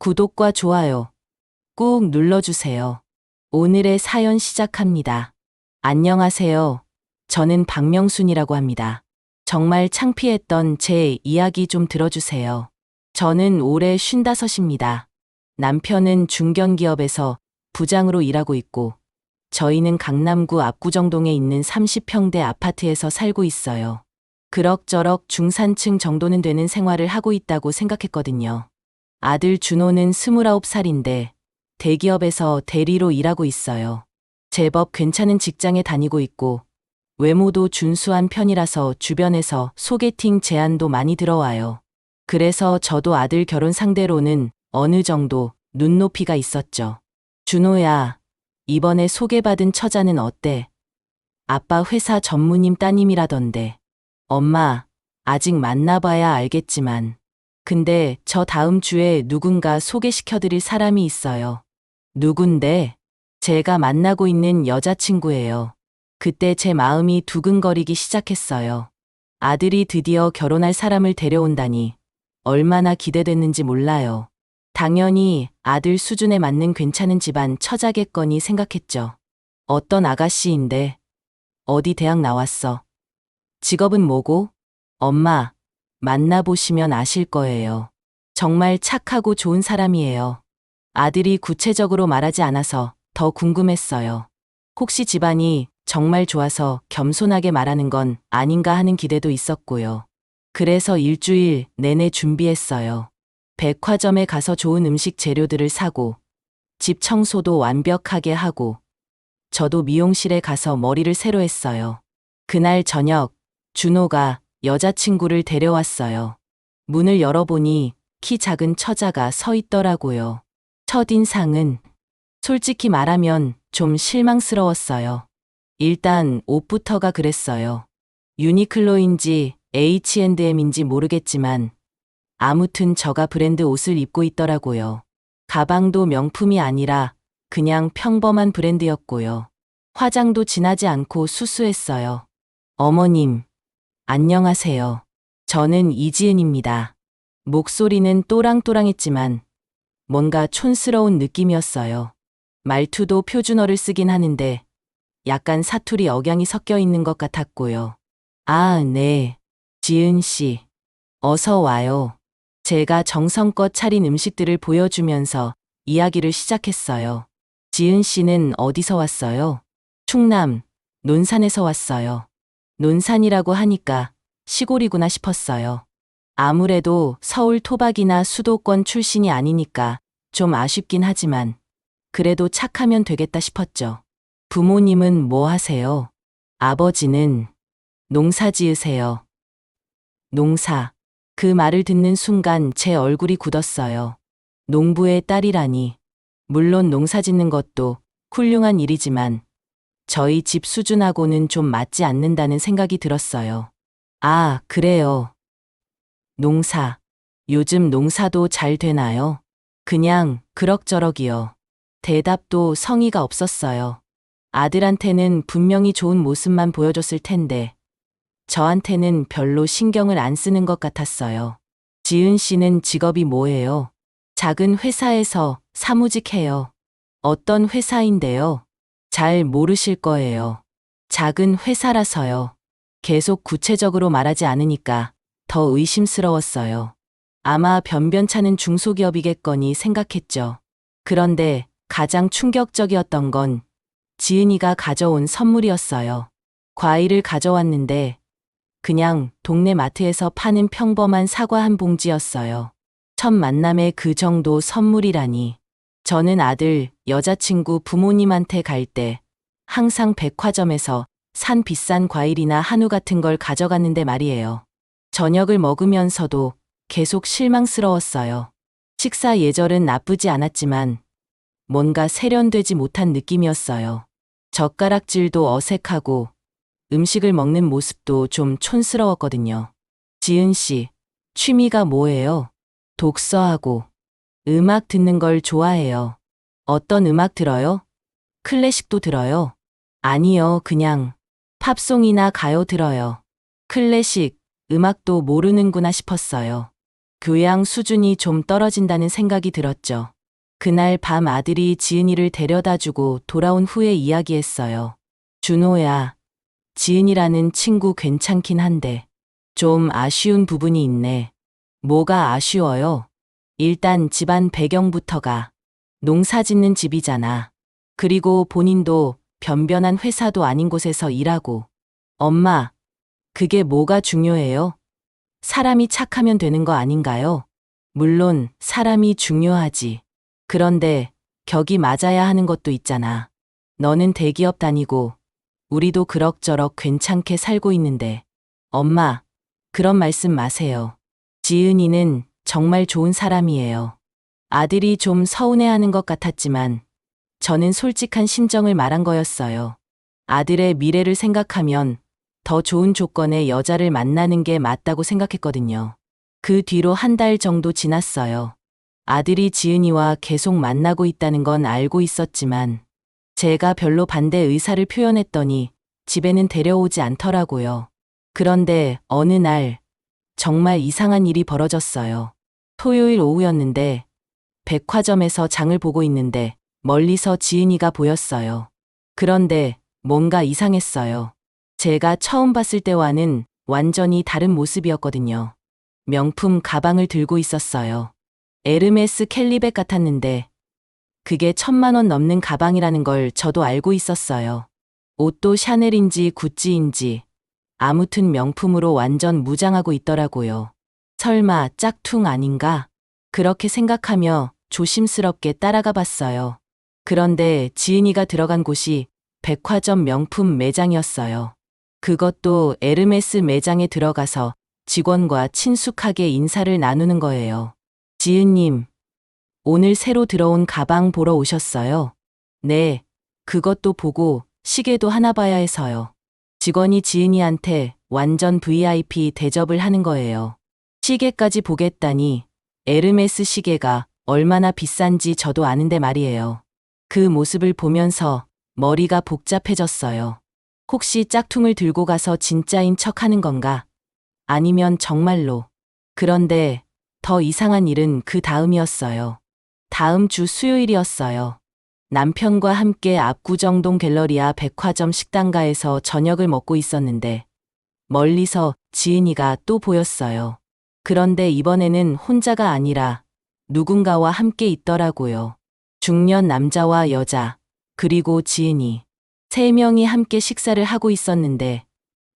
구독과 좋아요 꾹 눌러주세요. 오늘의 사연 시작합니다. 안녕하세요. 저는 박명순이라고 합니다. 정말 창피했던 제 이야기 좀 들어주세요. 저는 올해 55입니다. 남편은 중견기업에서 부장으로 일하고 있고, 저희는 강남구 압구정동에 있는 30평대 아파트에서 살고 있어요. 그럭저럭 중산층 정도는 되는 생활을 하고 있다고 생각했거든요. 아들 준호는 29살인데 대기업에서 대리로 일하고 있어요. 제법 괜찮은 직장에 다니고 있고 외모도 준수한 편이라서 주변에서 소개팅 제안도 많이 들어와요. 그래서 저도 아들 결혼 상대로는 어느 정도 눈높이가 있었죠. 준호야, 이번에 소개받은 처자는 어때? 아빠 회사 전무님 따님이라던데. 엄마, 아직 만나봐야 알겠지만. 근데 저 다음 주에 누군가 소개시켜드릴 사람이 있어요. 누군데? 제가 만나고 있는 여자친구예요. 그때 제 마음이 두근거리기 시작했어요. 아들이 드디어 결혼할 사람을 데려온다니 얼마나 기대됐는지 몰라요. 당연히 아들 수준에 맞는 괜찮은 집안 처자겠거니 생각했죠. 어떤 아가씨인데? 어디 대학 나왔어? 직업은 뭐고? 엄마, 만나보시면 아실 거예요. 정말 착하고 좋은 사람이에요. 아들이 구체적으로 말하지 않아서 더 궁금했어요. 혹시 집안이 정말 좋아서 겸손하게 말하는 건 아닌가 하는 기대도 있었고요. 그래서 일주일 내내 준비했어요. 백화점에 가서 좋은 음식 재료들을 사고, 집 청소도 완벽하게 하고, 저도 미용실에 가서 머리를 새로 했어요. 그날 저녁, 준호가 여자친구를 데려왔어요. 문을 열어보니 키 작은 처자가 서 있더라고요. 첫인상은 솔직히 말하면 좀 실망스러웠어요. 일단 옷부터가 그랬어요. 유니클로인지 H&M인지 모르겠지만 아무튼 저가 브랜드 옷을 입고 있더라고요. 가방도 명품이 아니라 그냥 평범한 브랜드였고요. 화장도 진하지 않고 수수했어요. 어머님, 안녕하세요. 저는 이지은입니다. 목소리는 또랑또랑했지만 뭔가 촌스러운 느낌이었어요. 말투도 표준어를 쓰긴 하는데 약간 사투리 억양이 섞여 있는 것 같았고요. 아, 네. 지은 씨. 어서 와요. 제가 정성껏 차린 음식들을 보여주면서 이야기를 시작했어요. 지은 씨는 어디서 왔어요? 충남, 논산에서 왔어요. 논산이라고 하니까 시골이구나 싶었어요. 아무래도 서울 토박이나 수도권 출신이 아니니까 좀 아쉽긴 하지만 그래도 착하면 되겠다 싶었죠. 부모님은 뭐 하세요? 아버지는 농사 지으세요. 농사. 그 말을 듣는 순간 제 얼굴이 굳었어요. 농부의 딸이라니. 물론 농사 짓는 것도 훌륭한 일이지만 저희 집 수준하고는 좀 맞지 않는다는 생각이 들었어요. 아, 그래요. 농사. 요즘 농사도 잘 되나요? 그냥 그럭저럭이요. 대답도 성의가 없었어요. 아들한테는 분명히 좋은 모습만 보여줬을 텐데 저한테는 별로 신경을 안 쓰는 것 같았어요. 지은 씨는 직업이 뭐예요? 작은 회사에서 사무직해요. 어떤 회사인데요? 잘 모르실 거예요. 작은 회사라서요. 계속 구체적으로 말하지 않으니까 더 의심스러웠어요. 아마 변변찮은 중소기업이겠거니 생각했죠. 그런데 가장 충격적이었던 건 지은이가 가져온 선물이었어요. 과일을 가져왔는데 그냥 동네 마트에서 파는 평범한 사과 한 봉지였어요. 첫 만남에 그 정도 선물이라니. 저는 아들, 여자친구 부모님한테 갈 때 항상 백화점에서 산 비싼 과일이나 한우 같은 걸 가져갔는데 말이에요. 저녁을 먹으면서도 계속 실망스러웠어요. 식사 예절은 나쁘지 않았지만 뭔가 세련되지 못한 느낌이었어요. 젓가락질도 어색하고 음식을 먹는 모습도 좀 촌스러웠거든요. 지은 씨, 취미가 뭐예요? 독서하고 음악 듣는 걸 좋아해요. 어떤 음악 들어요? 클래식도 들어요? 아니요, 그냥 팝송이나 가요 들어요. 클래식, 음악도 모르는구나 싶었어요. 교양 수준이 좀 떨어진다는 생각이 들었죠. 그날 밤 아들이 지은이를 데려다 주고 돌아온 후에 이야기했어요. 준호야, 지은이라는 친구 괜찮긴 한데 좀 아쉬운 부분이 있네. 뭐가 아쉬워요? 일단 집안 배경부터가 농사 짓는 집이잖아. 그리고 본인도 변변한 회사도 아닌 곳에서 일하고. 엄마, 그게 뭐가 중요해요? 사람이 착하면 되는 거 아닌가요? 물론 사람이 중요하지. 그런데 격이 맞아야 하는 것도 있잖아. 너는 대기업 다니고 우리도 그럭저럭 괜찮게 살고 있는데. 엄마, 그런 말씀 마세요. 지은이는 정말 좋은 사람이에요. 아들이 좀 서운해하는 것 같았지만 저는 솔직한 심정을 말한 거였어요. 아들의 미래를 생각하면 더 좋은 조건의 여자를 만나는 게 맞다고 생각했거든요. 그 뒤로 한 달 정도 지났어요. 아들이 지은이와 계속 만나고 있다는 건 알고 있었지만 제가 별로 반대 의사를 표현했더니 집에는 데려오지 않더라고요. 그런데 어느 날 정말 이상한 일이 벌어졌어요. 토요일 오후였는데 백화점에서 장을 보고 있는데 멀리서 지은이가 보였어요. 그런데 뭔가 이상했어요. 제가 처음 봤을 때와는 완전히 다른 모습이었거든요. 명품 가방을 들고 있었어요. 에르메스 캘리백 같았는데 그게 1,000만 원 넘는 가방이라는 걸 저도 알고 있었어요. 옷도 샤넬인지 구찌인지 아무튼 명품으로 완전 무장하고 있더라고요. 설마 짝퉁 아닌가? 그렇게 생각하며 조심스럽게 따라가 봤어요. 그런데 지은이가 들어간 곳이 백화점 명품 매장이었어요. 그것도 에르메스 매장에 들어가서 직원과 친숙하게 인사를 나누는 거예요. 지은님, 오늘 새로 들어온 가방 보러 오셨어요? 네, 그것도 보고 시계도 하나 봐야 해서요. 직원이 지은이한테 완전 VIP 대접을 하는 거예요. 시계까지 보겠다니 에르메스 시계가 얼마나 비싼지 저도 아는데 말이에요. 그 모습을 보면서 머리가 복잡해졌어요. 혹시 짝퉁을 들고 가서 진짜인 척 하는 건가? 아니면 정말로. 그런데 더 이상한 일은 그 다음이었어요. 다음 주 수요일이었어요. 남편과 함께 압구정동 갤러리아 백화점 식당가에서 저녁을 먹고 있었는데 멀리서 지은이가 또 보였어요. 그런데 이번에는 혼자가 아니라 누군가와 함께 있더라고요. 중년 남자와 여자, 그리고 지은이. 3명이 함께 식사를 하고 있었는데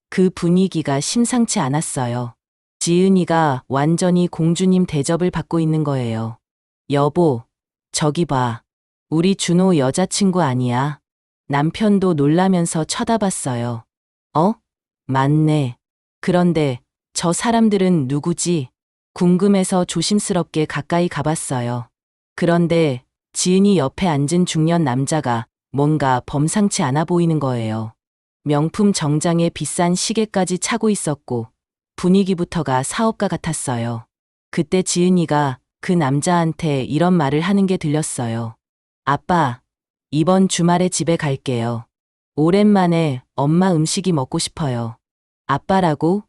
그 분위기가 심상치 않았어요. 지은이가 완전히 공주님 대접을 받고 있는 거예요. 여보, 저기 봐. 우리 준호 여자친구 아니야? 남편도 놀라면서 쳐다봤어요. 어? 맞네. 그런데 저 사람들은 누구지? 궁금해서 조심스럽게 가까이 가봤어요. 그런데 지은이 옆에 앉은 중년 남자가 뭔가 범상치 않아 보이는 거예요. 명품 정장에 비싼 시계까지 차고 있었고 분위기부터가 사업가 같았어요. 그때 지은이가 그 남자한테 이런 말을 하는 게 들렸어요. 아빠, 이번 주말에 집에 갈게요. 오랜만에 엄마 음식이 먹고 싶어요. 아빠라고?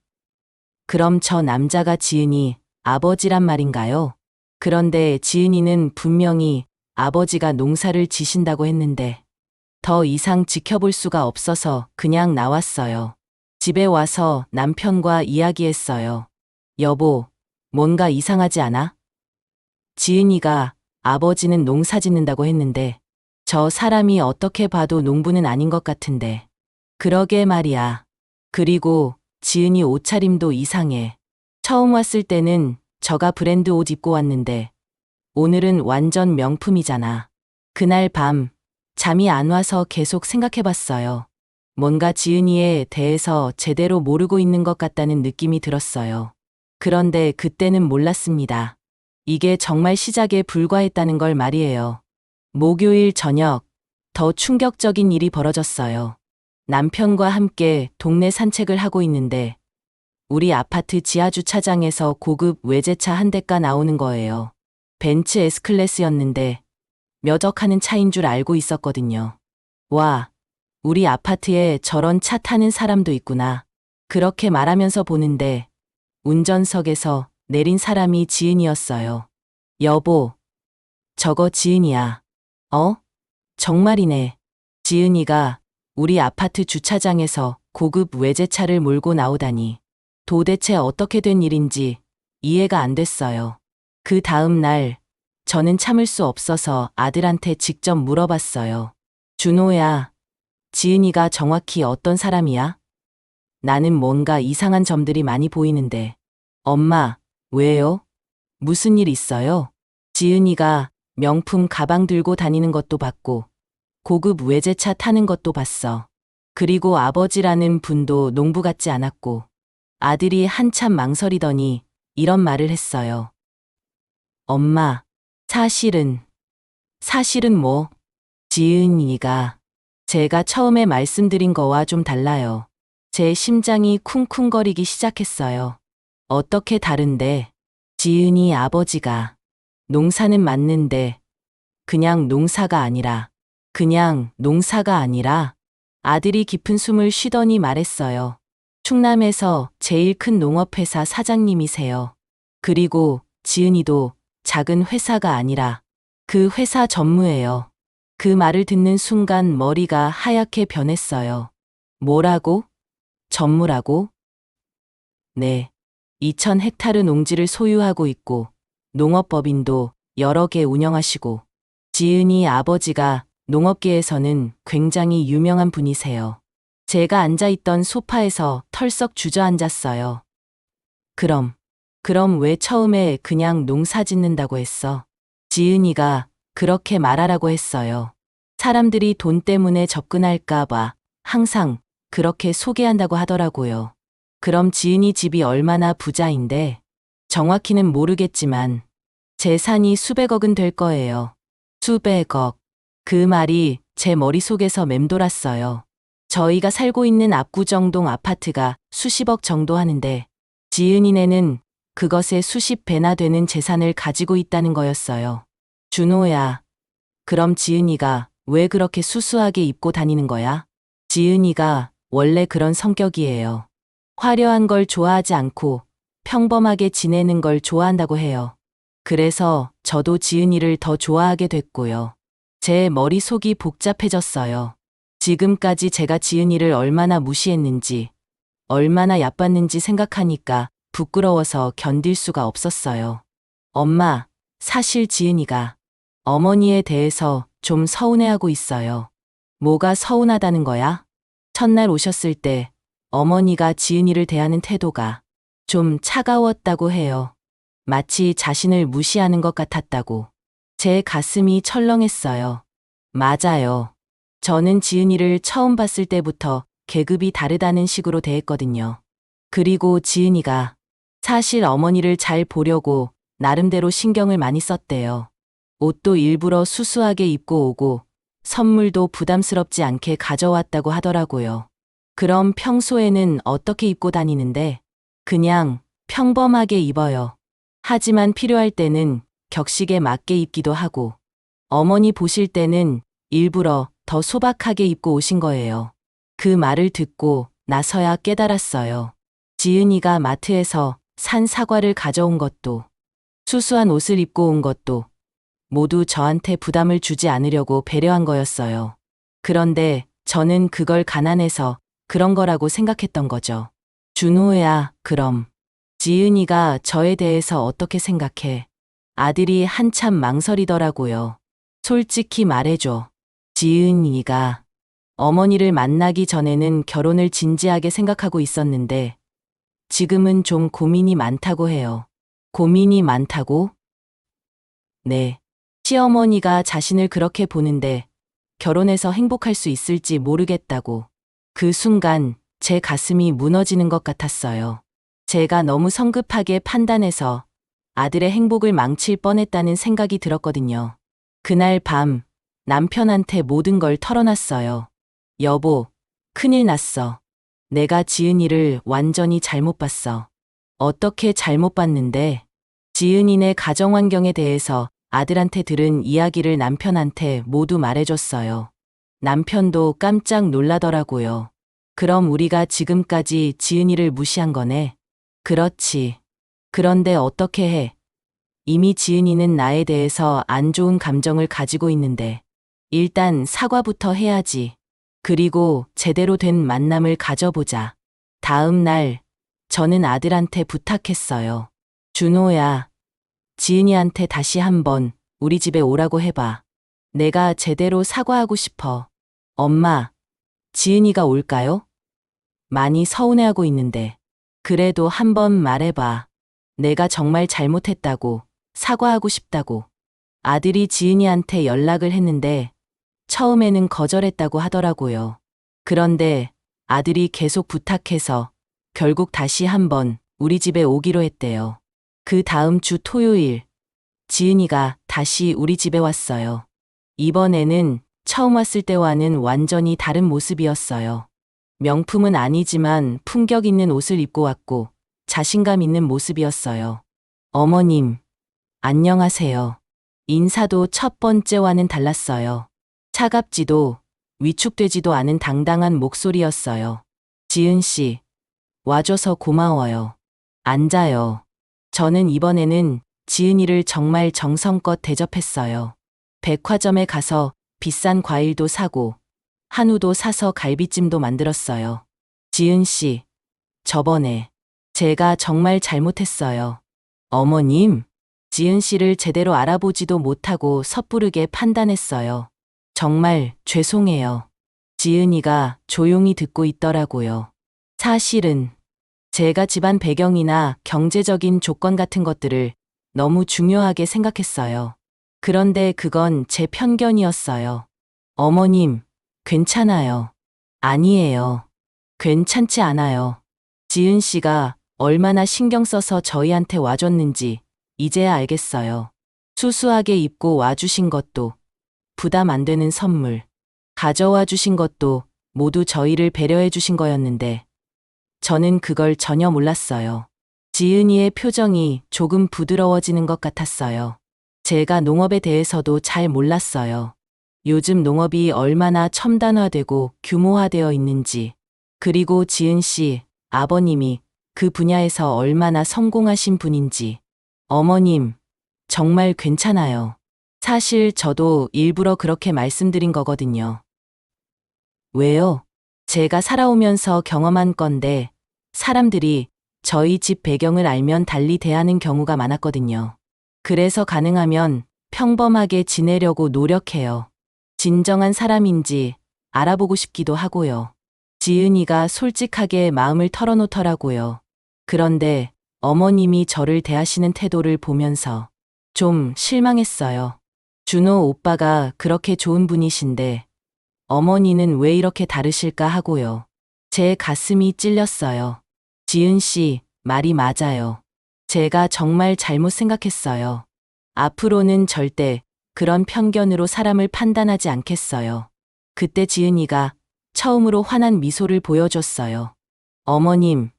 그럼 저 남자가 지은이 아버지란 말인가요? 그런데 지은이는 분명히 아버지가 농사를 지신다고 했는데 더 이상 지켜볼 수가 없어서 그냥 나왔어요. 집에 와서 남편과 이야기했어요. 여보, 뭔가 이상하지 않아? 지은이가 아버지는 농사 짓는다고 했는데 저 사람이 어떻게 봐도 농부는 아닌 것 같은데. 그러게 말이야. 그리고 지은이 옷차림도 이상해. 처음 왔을 때는 저가 브랜드 옷 입고 왔는데 오늘은 완전 명품이잖아. 그날 밤 잠이 안 와서 계속 생각해봤어요. 뭔가 지은이에 대해서 제대로 모르고 있는 것 같다는 느낌이 들었어요. 그런데 그때는 몰랐습니다. 이게 정말 시작에 불과했다는 걸 말이에요. 목요일 저녁, 더 충격적인 일이 벌어졌어요. 남편과 함께 동네 산책을 하고 있는데 우리 아파트 지하주차장에서 고급 외제차 한 대가 나오는 거예요. 벤츠 S클래스였는데 몇 억하는 차인 줄 알고 있었거든요. 와, 우리 아파트에 저런 차 타는 사람도 있구나. 그렇게 말하면서 보는데 운전석에서 내린 사람이 지은이었어요. 여보, 저거 지은이야. 어? 정말이네. 지은이가 우리 아파트 주차장에서 고급 외제차를 몰고 나오다니. 도대체 어떻게 된 일인지 이해가 안 됐어요. 그 다음 날 저는 참을 수 없어서 아들한테 직접 물어봤어요. 준호야, 지은이가 정확히 어떤 사람이야? 나는 뭔가 이상한 점들이 많이 보이는데. 엄마, 왜요? 무슨 일 있어요? 지은이가 명품 가방 들고 다니는 것도 봤고, 고급 외제차 타는 것도 봤어. 그리고 아버지라는 분도 농부 같지 않았고, 아들이 한참 망설이더니 이런 말을 했어요. 엄마, 사실은 뭐, 지은이가 제가 처음에 말씀드린 거와 좀 달라요. 제 심장이 쿵쿵거리기 시작했어요. 어떻게 다른데? 지은이 아버지가 농사는 맞는데 그냥 농사가 아니라 아들이 깊은 숨을 쉬더니 말했어요. 충남에서 제일 큰 농업회사 사장님이세요. 그리고 지은이도 작은 회사가 아니라 그 회사 전무예요. 그 말을 듣는 순간 머리가 하얗게 변했어요. 뭐라고? 전무라고? 네. 2,000헥타르 농지를 소유하고 있고 농업법인도 여러 개 운영하시고 지은이 아버지가 농업계에서는 굉장히 유명한 분이세요. 제가 앉아있던 소파에서 털썩 주저앉았어요. 그럼 왜 처음에 그냥 농사 짓는다고 했어? 지은이가 그렇게 말하라고 했어요. 사람들이 돈 때문에 접근할까봐 항상 그렇게 소개한다고 하더라고요. 그럼 지은이 집이 얼마나 부자인데? 정확히는 모르겠지만 재산이 수백억은 될 거예요. 수백억. 그 말이 제 머릿속에서 맴돌았어요. 저희가 살고 있는 압구정동 아파트가 수십억 정도 하는데 지은이네는 그것의 수십 배나 되는 재산을 가지고 있다는 거였어요. 준호야, 그럼 지은이가 왜 그렇게 수수하게 입고 다니는 거야? 지은이가 원래 그런 성격이에요. 화려한 걸 좋아하지 않고 평범하게 지내는 걸 좋아한다고 해요. 그래서 저도 지은이를 더 좋아하게 됐고요. 제 머릿속이 복잡해졌어요. 지금까지 제가 지은이를 얼마나 무시했는지, 얼마나 얕봤는지 생각하니까 부끄러워서 견딜 수가 없었어요. 엄마, 사실 지은이가 어머니에 대해서 좀 서운해하고 있어요. 뭐가 서운하다는 거야? 첫날 오셨을 때 어머니가 지은이를 대하는 태도가 좀 차가웠다고 해요. 마치 자신을 무시하는 것 같았다고. 제 가슴이 철렁했어요. 맞아요. 저는 지은이를 처음 봤을 때부터 계급이 다르다는 식으로 대했거든요. 그리고 지은이가 사실 어머니를 잘 보려고 나름대로 신경을 많이 썼대요. 옷도 일부러 수수하게 입고 오고 선물도 부담스럽지 않게 가져왔다고 하더라고요. 그럼 평소에는 어떻게 입고 다니는데? 그냥 평범하게 입어요. 하지만 필요할 때는 격식에 맞게 입기도 하고 어머니 보실 때는 일부러 더 소박하게 입고 오신 거예요. 그 말을 듣고 나서야 깨달았어요. 지은이가 마트에서 산 사과를 가져온 것도 수수한 옷을 입고 온 것도 모두 저한테 부담을 주지 않으려고 배려한 거였어요. 그런데 저는 그걸 가난해서 그런 거라고 생각했던 거죠. 준호야, 그럼 지은이가 저에 대해서 어떻게 생각해? 아들이 한참 망설이더라고요. 솔직히 말해줘. 지은이가 어머니를 만나기 전에는 결혼을 진지하게 생각하고 있었는데 지금은 좀 고민이 많다고 해요. 고민이 많다고? 네. 시어머니가 자신을 그렇게 보는데 결혼해서 행복할 수 있을지 모르겠다고. 그 순간 제 가슴이 무너지는 것 같았어요. 제가 너무 성급하게 판단해서 아들의 행복을 망칠 뻔했다는 생각이 들었거든요. 그날 밤 남편한테 모든 걸 털어놨어요. 여보, 큰일 났어. 내가 지은이를 완전히 잘못 봤어. 어떻게 잘못 봤는데? 지은이네 가정환경에 대해서 아들한테 들은 이야기를 남편한테 모두 말해줬어요. 남편도 깜짝 놀라더라고요. 그럼 우리가 지금까지 지은이를 무시한 거네? 그렇지. 그런데 어떻게 해? 이미 지은이는 나에 대해서 안 좋은 감정을 가지고 있는데. 일단 사과부터 해야지. 그리고 제대로 된 만남을 가져보자. 다음 날, 저는 아들한테 부탁했어요. 준호야, 지은이한테 다시 한번 우리 집에 오라고 해봐. 내가 제대로 사과하고 싶어. 엄마, 지은이가 올까요? 많이 서운해하고 있는데. 그래도 한번 말해봐. 내가 정말 잘못했다고, 사과하고 싶다고. 아들이 지은이한테 연락을 했는데 처음에는 거절했다고 하더라고요. 그런데 아들이 계속 부탁해서 결국 다시 한번 우리 집에 오기로 했대요. 그 다음 주 토요일, 지은이가 다시 우리 집에 왔어요. 이번에는 처음 왔을 때와는 완전히 다른 모습이었어요. 명품은 아니지만 품격 있는 옷을 입고 왔고 자신감 있는 모습이었어요. 어머님, 안녕하세요. 인사도 첫 번째와는 달랐어요. 차갑지도 위축되지도 않은 당당한 목소리였어요. 지은 씨, 와줘서 고마워요. 앉아요. 저는 이번에는 지은이를 정말 정성껏 대접했어요. 백화점에 가서 비싼 과일도 사고 한우도 사서 갈비찜도 만들었어요. 지은 씨, 저번에 제가 정말 잘못했어요. 어머님, 지은 씨를 제대로 알아보지도 못하고 섣부르게 판단했어요. 정말 죄송해요. 지은이가 조용히 듣고 있더라고요. 사실은 제가 집안 배경이나 경제적인 조건 같은 것들을 너무 중요하게 생각했어요. 그런데 그건 제 편견이었어요. 어머님, 괜찮아요. 아니에요. 괜찮지 않아요. 지은 씨가 얼마나 신경 써서 저희한테 와줬는지 이제야 알겠어요. 수수하게 입고 와주신 것도, 부담 안 되는 선물, 가져와 주신 것도 모두 저희를 배려해 주신 거였는데, 저는 그걸 전혀 몰랐어요. 지은이의 표정이 조금 부드러워지는 것 같았어요. 제가 농업에 대해서도 잘 몰랐어요. 요즘 농업이 얼마나 첨단화되고 규모화되어 있는지, 그리고 지은 씨, 아버님이 그 분야에서 얼마나 성공하신 분인지. 어머님, 정말 괜찮아요. 사실 저도 일부러 그렇게 말씀드린 거거든요. 왜요? 제가 살아오면서 경험한 건데, 사람들이 저희 집 배경을 알면 달리 대하는 경우가 많았거든요. 그래서 가능하면 평범하게 지내려고 노력해요. 진정한 사람인지 알아보고 싶기도 하고요. 지은이가 솔직하게 마음을 털어놓더라고요. 그런데 어머님이 저를 대하시는 태도를 보면서 좀 실망했어요. 준호 오빠가 그렇게 좋은 분이신데 어머니는 왜 이렇게 다르실까 하고요. 제 가슴이 찔렸어요. 지은 씨, 말이 맞아요. 제가 정말 잘못 생각했어요. 앞으로는 절대 그런 편견으로 사람을 판단하지 않겠어요. 그때 지은이가 처음으로 환한 미소를 보여줬어요. 어머님,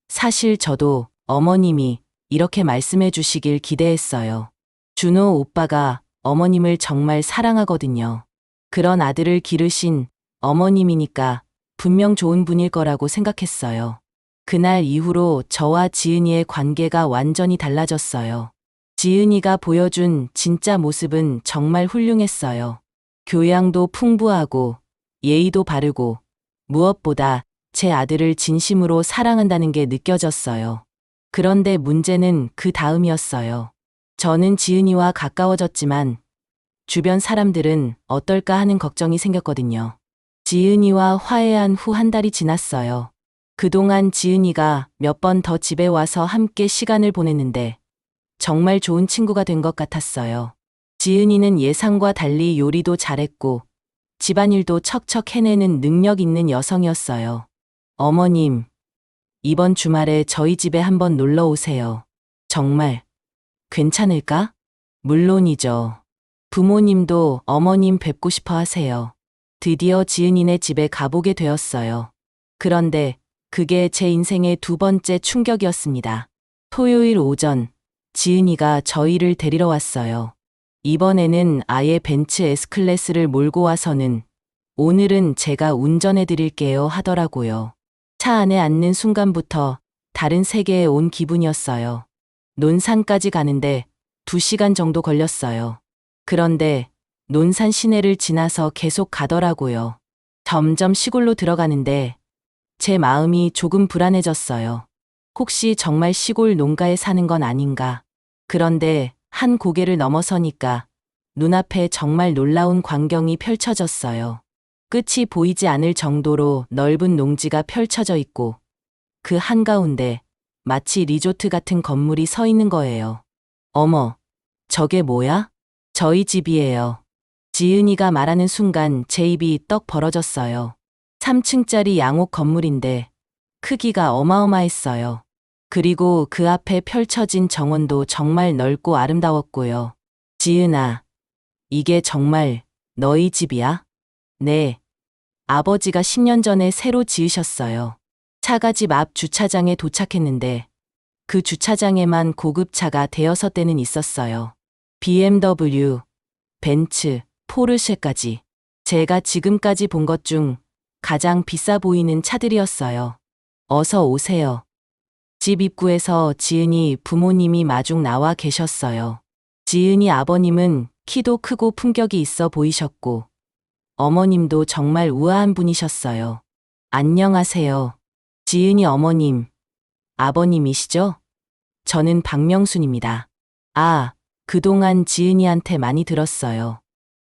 사실 저도 어머님이 이렇게 말씀해 주시길 기대했어요. 준호 오빠가 어머님을 정말 사랑하거든요. 그런 아들을 기르신 어머님이니까 분명 좋은 분일 거라고 생각했어요. 그날 이후로 저와 지은이의 관계가 완전히 달라졌어요. 지은이가 보여준 진짜 모습은 정말 훌륭했어요. 교양도 풍부하고 예의도 바르고 무엇보다 제 아들을 진심으로 사랑한다는 게 느껴졌어요. 그런데 문제는 그 다음이었어요. 저는 지은이와 가까워졌지만 주변 사람들은 어떨까 하는 걱정이 생겼거든요. 지은이와 화해한 후 한 달이 지났어요. 그동안 지은이가 몇 번 더 집에 와서 함께 시간을 보냈는데 정말 좋은 친구가 된 것 같았어요. 지은이는 예상과 달리 요리도 잘했고 집안일도 척척 해내는 능력 있는 여성이었어요. 어머님, 이번 주말에 저희 집에 한번 놀러 오세요. 정말 괜찮을까? 물론이죠. 부모님도 어머님 뵙고 싶어 하세요. 드디어 지은이네 집에 가보게 되었어요. 그런데 그게 제 인생의 두 번째 충격이었습니다. 토요일 오전, 지은이가 저희를 데리러 왔어요. 이번에는 아예 벤츠 S클래스를 몰고 와서는 오늘은 제가 운전해 드릴게요 하더라고요. 차 안에 앉는 순간부터 다른 세계에 온 기분이었어요. 논산까지 가는데 2시간 정도 걸렸어요. 그런데 논산 시내를 지나서 계속 가더라고요. 점점 시골로 들어가는데 제 마음이 조금 불안해졌어요. 혹시 정말 시골 농가에 사는 건 아닌가? 그런데 한 고개를 넘어서니까 눈앞에 정말 놀라운 광경이 펼쳐졌어요. 끝이 보이지 않을 정도로 넓은 농지가 펼쳐져 있고 그 한가운데 마치 리조트 같은 건물이 서 있는 거예요. 어머, 저게 뭐야? 저희 집이에요. 지은이가 말하는 순간 제 입이 떡 벌어졌어요. 3층짜리 양옥 건물인데 크기가 어마어마했어요. 그리고 그 앞에 펼쳐진 정원도 정말 넓고 아름다웠고요. 지은아, 이게 정말 너희 집이야? 네. 아버지가 10년 전에 새로 지으셨어요. 차가 집 앞 주차장에 도착했는데 그 주차장에만 고급차가 대여섯 대는 있었어요. BMW, 벤츠, 포르쉐까지. 제가 지금까지 본 것 중 가장 비싸 보이는 차들이었어요. 어서 오세요. 집 입구에서 지은이 부모님이 마중 나와 계셨어요. 지은이 아버님은 키도 크고 품격이 있어 보이셨고 어머님도 정말 우아한 분이셨어요. 안녕하세요. 지은이 어머님, 아버님이시죠? 저는 박명순입니다. 아, 그동안 지은이한테 많이 들었어요.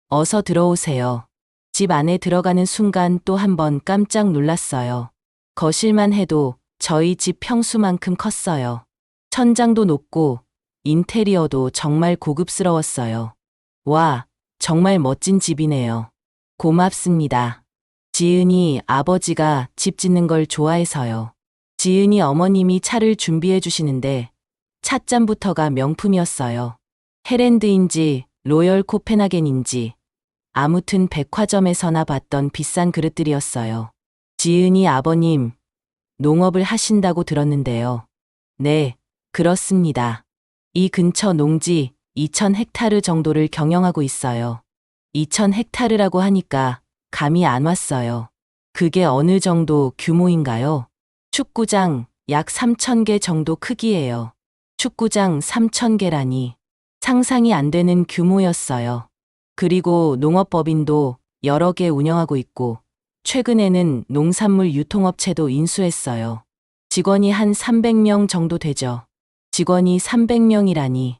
어서 들어오세요. 집 안에 들어가는 순간 또 한 번 깜짝 놀랐어요. 거실만 해도 저희 집 평수만큼 컸어요. 천장도 높고 인테리어도 정말 고급스러웠어요. 와, 정말 멋진 집이네요. 고맙습니다. 지은이 아버지가 집 짓는 걸 좋아해서요. 지은이 어머님이 차를 준비해 주시는데 찻잔부터가 명품이었어요. 헤랜드인지 로열 코펜하겐인지 아무튼 백화점에서나 봤던 비싼 그릇들이었어요. 지은이 아버님, 농업을 하신다고 들었는데요. 네, 그렇습니다. 이 근처 농지 2,000헥타르 정도를 경영하고 있어요. 2,000헥타르라고 하니까 감이 안 왔어요. 그게 어느 정도 규모인가요? 축구장 약 3,000개 정도 크기예요. 축구장 3,000개라니 상상이 안 되는 규모였어요. 그리고 농업법인도 여러 개 운영하고 있고 최근에는 농산물 유통업체도 인수했어요. 직원이 한 300명 정도 되죠. 직원이 300명이라니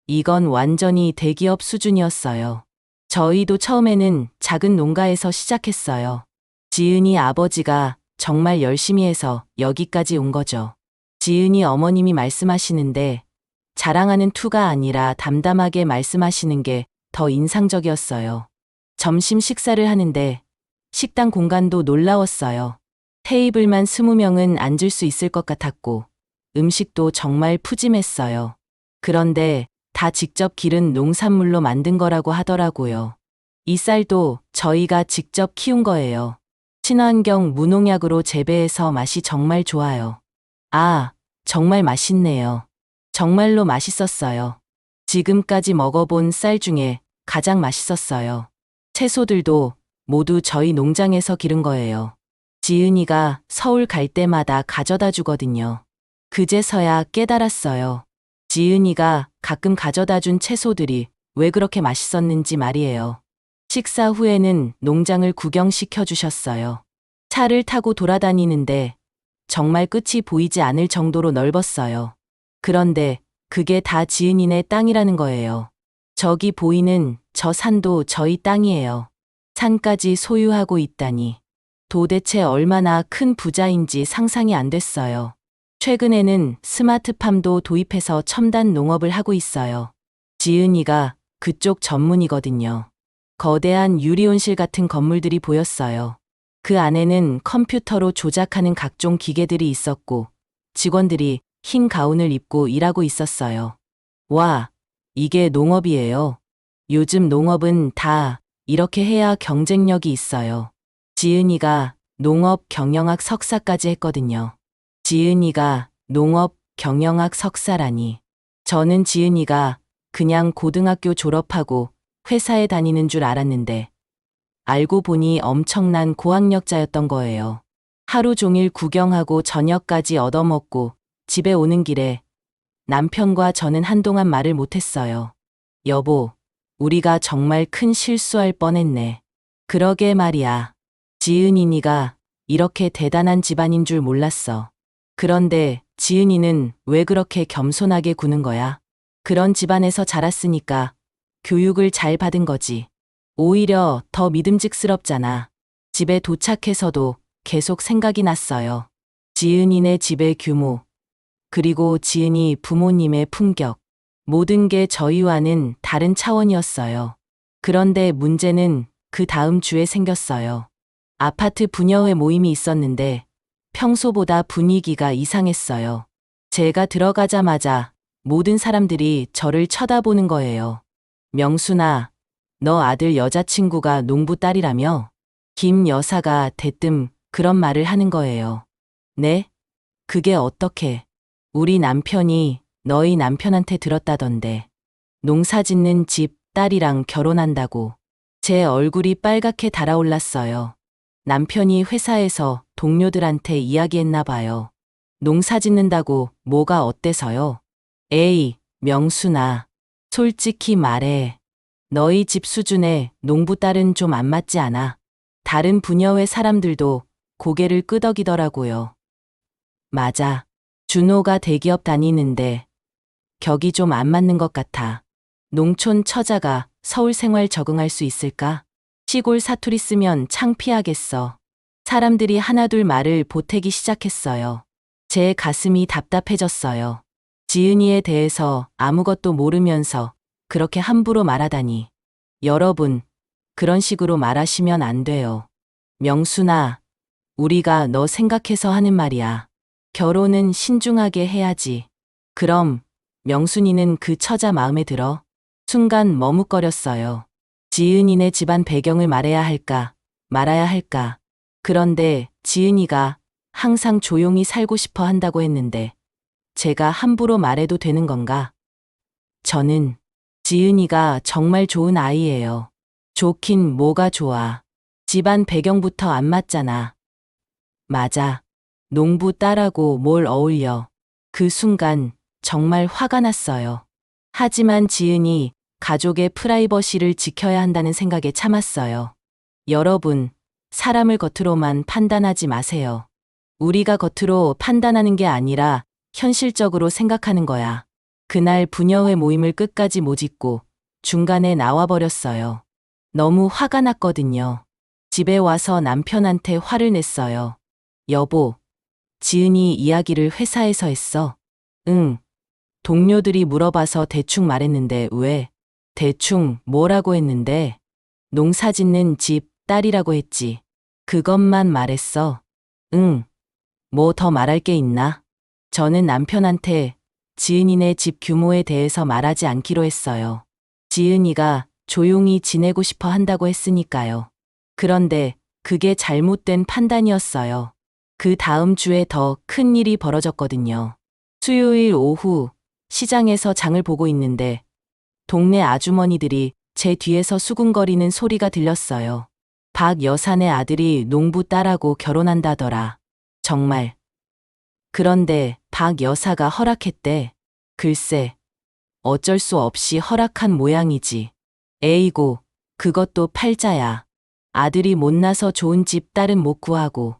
이건 완전히 대기업 수준이었어요. 저희도 처음에는 작은 농가에서 시작했어요. 지은이 아버지가 정말 열심히 해서 여기까지 온 거죠. 지은이 어머님이 말씀하시는데 자랑하는 투가 아니라 담담하게 말씀하시는 게 더 인상적이었어요. 점심 식사를 하는데 식당 공간도 놀라웠어요. 테이블만 20명은 앉을 수 있을 것 같았고 음식도 정말 푸짐했어요. 그런데 다 직접 기른 농산물로 만든 거라고 하더라고요. 이 쌀도 저희가 직접 키운 거예요. 친환경 무농약으로 재배해서 맛이 정말 좋아요. 아, 정말 맛있네요. 정말로 맛있었어요. 지금까지 먹어본 쌀 중에 가장 맛있었어요. 채소들도 모두 저희 농장에서 기른 거예요. 지은이가 서울 갈 때마다 가져다 주거든요. 그제서야 깨달았어요. 지은이가 가끔 가져다 준 채소들이 왜 그렇게 맛있었는지 말이에요. 식사 후에는 농장을 구경시켜 주셨어요. 차를 타고 돌아다니는데 정말 끝이 보이지 않을 정도로 넓었어요. 그런데 그게 다 지은이네 땅이라는 거예요. 저기 보이는 저 산도 저희 땅이에요. 산까지 소유하고 있다니. 도대체 얼마나 큰 부자인지 상상이 안 됐어요. 최근에는 스마트팜도 도입해서 첨단 농업을 하고 있어요. 지은이가 그쪽 전문이거든요. 거대한 유리온실 같은 건물들이 보였어요. 그 안에는 컴퓨터로 조작하는 각종 기계들이 있었고 직원들이 흰 가운을 입고 일하고 있었어요. 와, 이게 농업이에요. 요즘 농업은 다 이렇게 해야 경쟁력이 있어요. 지은이가 농업 경영학 석사까지 했거든요. 지은이가 농업 경영학 석사라니. 저는 지은이가 그냥 고등학교 졸업하고 회사에 다니는 줄 알았는데 알고 보니 엄청난 고학력자였던 거예요. 하루 종일 구경하고 저녁까지 얻어먹고 집에 오는 길에 남편과 저는 한동안 말을 못했어요. 여보, 우리가 정말 큰 실수할 뻔했네. 그러게 말이야. 지은이니가 이렇게 대단한 집안인 줄 몰랐어. 그런데 지은이는 왜 그렇게 겸손하게 구는 거야? 그런 집안에서 자랐으니까 교육을 잘 받은 거지. 오히려 더 믿음직스럽잖아. 집에 도착해서도 계속 생각이 났어요. 지은이네 집의 규모, 그리고 지은이 부모님의 품격. 모든 게 저희와는 다른 차원이었어요. 그런데 문제는 그 다음 주에 생겼어요. 아파트 부녀회 모임이 있었는데 평소보다 분위기가 이상했어요. 제가 들어가자마자 모든 사람들이 저를 쳐다보는 거예요. 명순아, 너 아들 여자친구가 농부 딸이라며? 김 여사가 대뜸 그런 말을 하는 거예요. 네? 그게 어떻게? 우리 남편이 너희 남편한테 들었다던데. 농사 짓는 집 딸이랑 결혼한다고. 제 얼굴이 빨갛게 달아올랐어요. 남편이 회사에서 동료들한테 이야기했나 봐요. 농사 짓는다고 뭐가 어때서요? 에이, 명순아. 솔직히 말해. 너희 집 수준의 농부 딸은 좀 안 맞지 않아? 다른 부녀회 사람들도 고개를 끄덕이더라고요. 맞아. 준호가 대기업 다니는데 격이 좀 안 맞는 것 같아. 농촌 처자가 서울 생활 적응할 수 있을까? 시골 사투리 쓰면 창피하겠어. 사람들이 하나둘 말을 보태기 시작했어요. 제 가슴이 답답해졌어요. 지은이에 대해서 아무것도 모르면서 그렇게 함부로 말하다니. 여러분, 그런 식으로 말하시면 안 돼요. 명순아, 우리가 너 생각해서 하는 말이야. 결혼은 신중하게 해야지. 그럼 명순이는 그 처자 마음에 들어? 순간 머뭇거렸어요. 지은이네 집안 배경을 말해야 할까, 말아야 할까. 그런데 지은이가 항상 조용히 살고 싶어 한다고 했는데 제가 함부로 말해도 되는 건가? 저는 지은이가 정말 좋은 아이예요. 좋긴 뭐가 좋아. 집안 배경부터 안 맞잖아. 맞아. 농부 딸하고 뭘 어울려. 그 순간 정말 화가 났어요. 하지만 지은이 가족의 프라이버시를 지켜야 한다는 생각에 참았어요. 여러분, 사람을 겉으로만 판단하지 마세요. 우리가 겉으로 판단하는 게 아니라 현실적으로 생각하는 거야. 그날 부녀회 모임을 끝까지 못 잇고 중간에 나와버렸어요. 너무 화가 났거든요. 집에 와서 남편한테 화를 냈어요. 여보, 지은이 이야기를 회사에서 했어? 응. 동료들이 물어봐서 대충 말했는데 왜? 대충 뭐라고 했는데? 농사 짓는 집 딸이라고 했지. 그것만 말했어. 응. 뭐 더 말할 게 있나? 저는 남편한테 지은이네 집 규모에 대해서 말하지 않기로 했어요. 지은이가 조용히 지내고 싶어 한다고 했으니까요. 그런데 그게 잘못된 판단이었어요. 그 다음 주에 더 큰 일이 벌어졌거든요. 수요일 오후 시장에서 장을 보고 있는데 동네 아주머니들이 제 뒤에서 수군거리는 소리가 들렸어요. 박 여사네 아들이 농부 딸하고 결혼한다더라. 정말. 그런데 박 여사가 허락했대. 글쎄, 어쩔 수 없이 허락한 모양이지. 에이고, 그것도 팔자야. 아들이 못나서 좋은 집 딸은 못 구하고.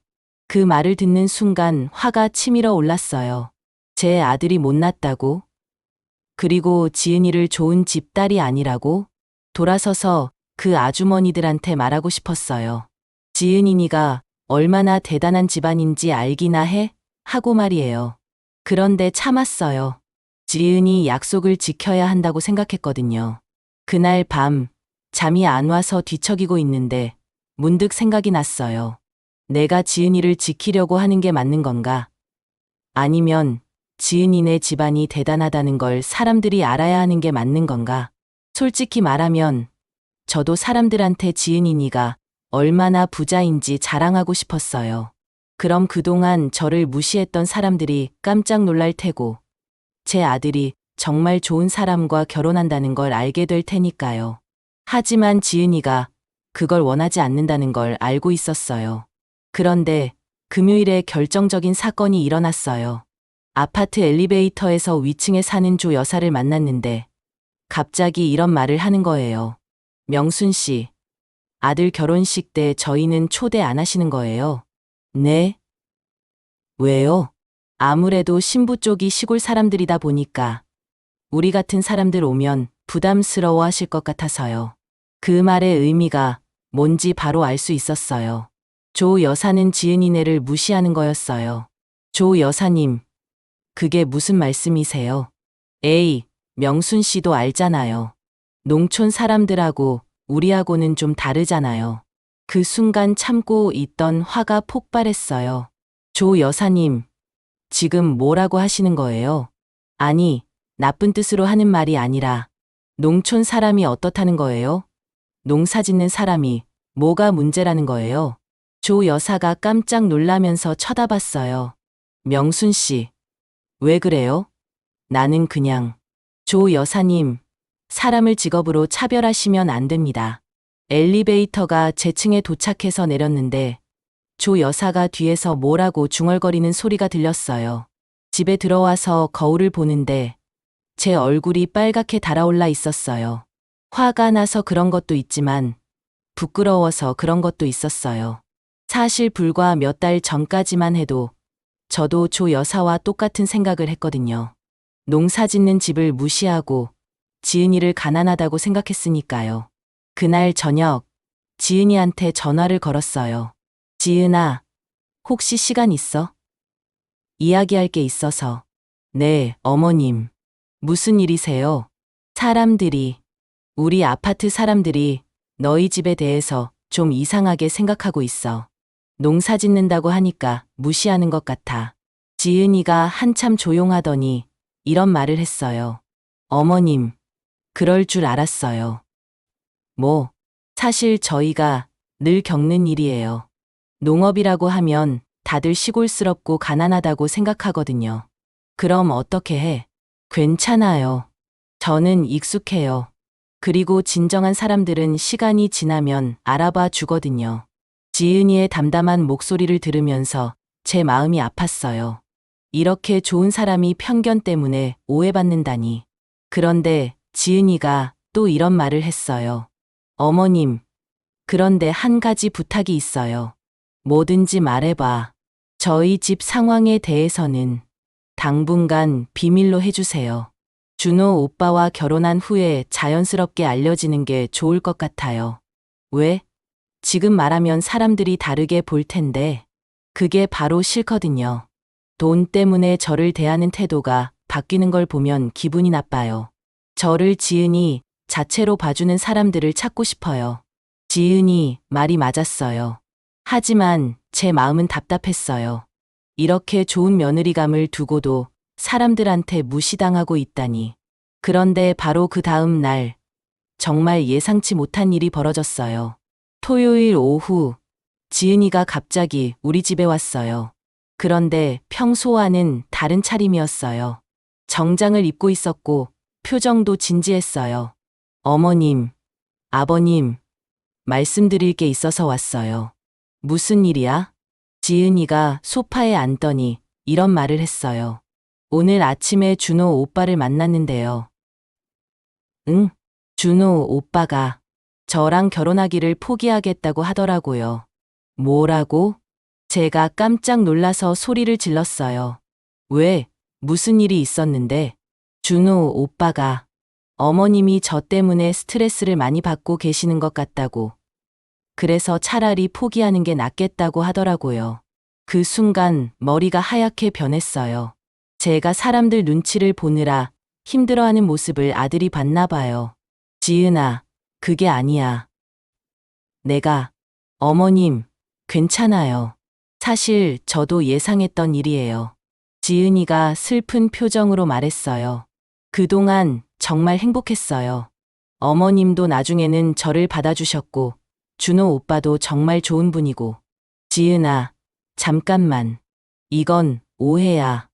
그 말을 듣는 순간 화가 치밀어 올랐어요. 제 아들이 못났다고? 그리고 지은이를 좋은 집 딸이 아니라고? 돌아서서 그 아주머니들한테 말하고 싶었어요. 지은이니가 얼마나 대단한 집안인지 알기나 해? 하고 말이에요. 그런데 참았어요. 지은이 약속을 지켜야 한다고 생각했거든요. 그날 밤 잠이 안 와서 뒤척이고 있는데 문득 생각이 났어요. 내가 지은이를 지키려고 하는 게 맞는 건가? 아니면 지은이네 집안이 대단하다는 걸 사람들이 알아야 하는 게 맞는 건가? 솔직히 말하면 저도 사람들한테 지은이니가 얼마나 부자인지 자랑하고 싶었어요. 그럼 그동안 저를 무시했던 사람들이 깜짝 놀랄 테고 제 아들이 정말 좋은 사람과 결혼한다는 걸 알게 될 테니까요. 하지만 지은이가 그걸 원하지 않는다는 걸 알고 있었어요. 그런데 금요일에 결정적인 사건이 일어났어요. 아파트 엘리베이터에서 위층에 사는 조 여사를 만났는데 갑자기 이런 말을 하는 거예요. 명순 씨, 아들 결혼식 때 저희는 초대 안 하시는 거예요? 네? 왜요? 아무래도 신부 쪽이 시골 사람들이다 보니까 우리 같은 사람들 오면 부담스러워 하실 것 같아서요. 그 말의 의미가 뭔지 바로 알 수 있었어요. 조 여사는 지은이네를 무시하는 거였어요. 조 여사님, 그게 무슨 말씀이세요? 에이, 명순 씨도 알잖아요. 농촌 사람들하고 우리하고는 좀 다르잖아요. 그 순간 참고 있던 화가 폭발했어요. 조 여사님, 지금 뭐라고 하시는 거예요? 아니, 나쁜 뜻으로 하는 말이 아니라 농촌 사람이 어떻다는 거예요? 농사 짓는 사람이 뭐가 문제라는 거예요? 조 여사가 깜짝 놀라면서 쳐다봤어요. 명순 씨, 왜 그래요? 나는 그냥. 조 여사님, 사람을 직업으로 차별하시면 안 됩니다. 엘리베이터가 제 층에 도착해서 내렸는데 조 여사가 뒤에서 뭐라고 중얼거리는 소리가 들렸어요. 집에 들어와서 거울을 보는데 제 얼굴이 빨갛게 달아올라 있었어요. 화가 나서 그런 것도 있지만 부끄러워서 그런 것도 있었어요. 사실 불과 몇 달 전까지만 해도 저도 조 여사와 똑같은 생각을 했거든요. 농사 짓는 집을 무시하고 지은이를 가난하다고 생각했으니까요. 그날 저녁 지은이한테 전화를 걸었어요. 지은아, 혹시 시간 있어? 이야기할 게 있어서. 네, 어머님. 무슨 일이세요? 사람들이, 우리 아파트 사람들이 너희 집에 대해서 좀 이상하게 생각하고 있어. 농사 짓는다고 하니까 무시하는 것 같아. 지은이가 한참 조용하더니 이런 말을 했어요. 어머님, 그럴 줄 알았어요. 뭐, 사실 저희가 늘 겪는 일이에요. 농업이라고 하면 다들 시골스럽고 가난하다고 생각하거든요. 그럼 어떻게 해? 괜찮아요. 저는 익숙해요. 그리고 진정한 사람들은 시간이 지나면 알아봐 주거든요. 지은이의 담담한 목소리를 들으면서 제 마음이 아팠어요. 이렇게 좋은 사람이 편견 때문에 오해받는다니. 그런데 지은이가 또 이런 말을 했어요. 어머님, 그런데 한 가지 부탁이 있어요. 뭐든지 말해봐. 저희 집 상황에 대해서는 당분간 비밀로 해주세요. 준호 오빠와 결혼한 후에 자연스럽게 알려지는 게 좋을 것 같아요. 왜? 지금 말하면 사람들이 다르게 볼 텐데 그게 바로 싫거든요. 돈 때문에 저를 대하는 태도가 바뀌는 걸 보면 기분이 나빠요. 저를 지은이 자체로 봐주는 사람들을 찾고 싶어요. 지은이 말이 맞았어요. 하지만 제 마음은 답답했어요. 이렇게 좋은 며느리감을 두고도 사람들한테 무시당하고 있다니. 그런데 바로 그 다음 날, 정말 예상치 못한 일이 벌어졌어요. 토요일 오후, 지은이가 갑자기 우리 집에 왔어요. 그런데 평소와는 다른 차림이었어요. 정장을 입고 있었고, 표정도 진지했어요. 어머님, 아버님, 말씀드릴 게 있어서 왔어요. 무슨 일이야? 지은이가 소파에 앉더니 이런 말을 했어요. 오늘 아침에 준호 오빠를 만났는데요. 응? 준호 오빠가 저랑 결혼하기를 포기하겠다고 하더라고요. 뭐라고? 제가 깜짝 놀라서 소리를 질렀어요. 왜? 무슨 일이 있었는데? 준호 오빠가 어머님이 저 때문에 스트레스를 많이 받고 계시는 것 같다고. 그래서 차라리 포기하는 게 낫겠다고 하더라고요. 그 순간 머리가 하얗게 변했어요. 제가 사람들 눈치를 보느라 힘들어하는 모습을 아들이 봤나 봐요. 지은아, 그게 아니야. 어머님, 괜찮아요. 사실 저도 예상했던 일이에요. 지은이가 슬픈 표정으로 말했어요. 그동안 정말 행복했어요. 어머님도 나중에는 저를 받아주셨고, 준호 오빠도 정말 좋은 분이고. 지은아, 잠깐만. 이건 오해야.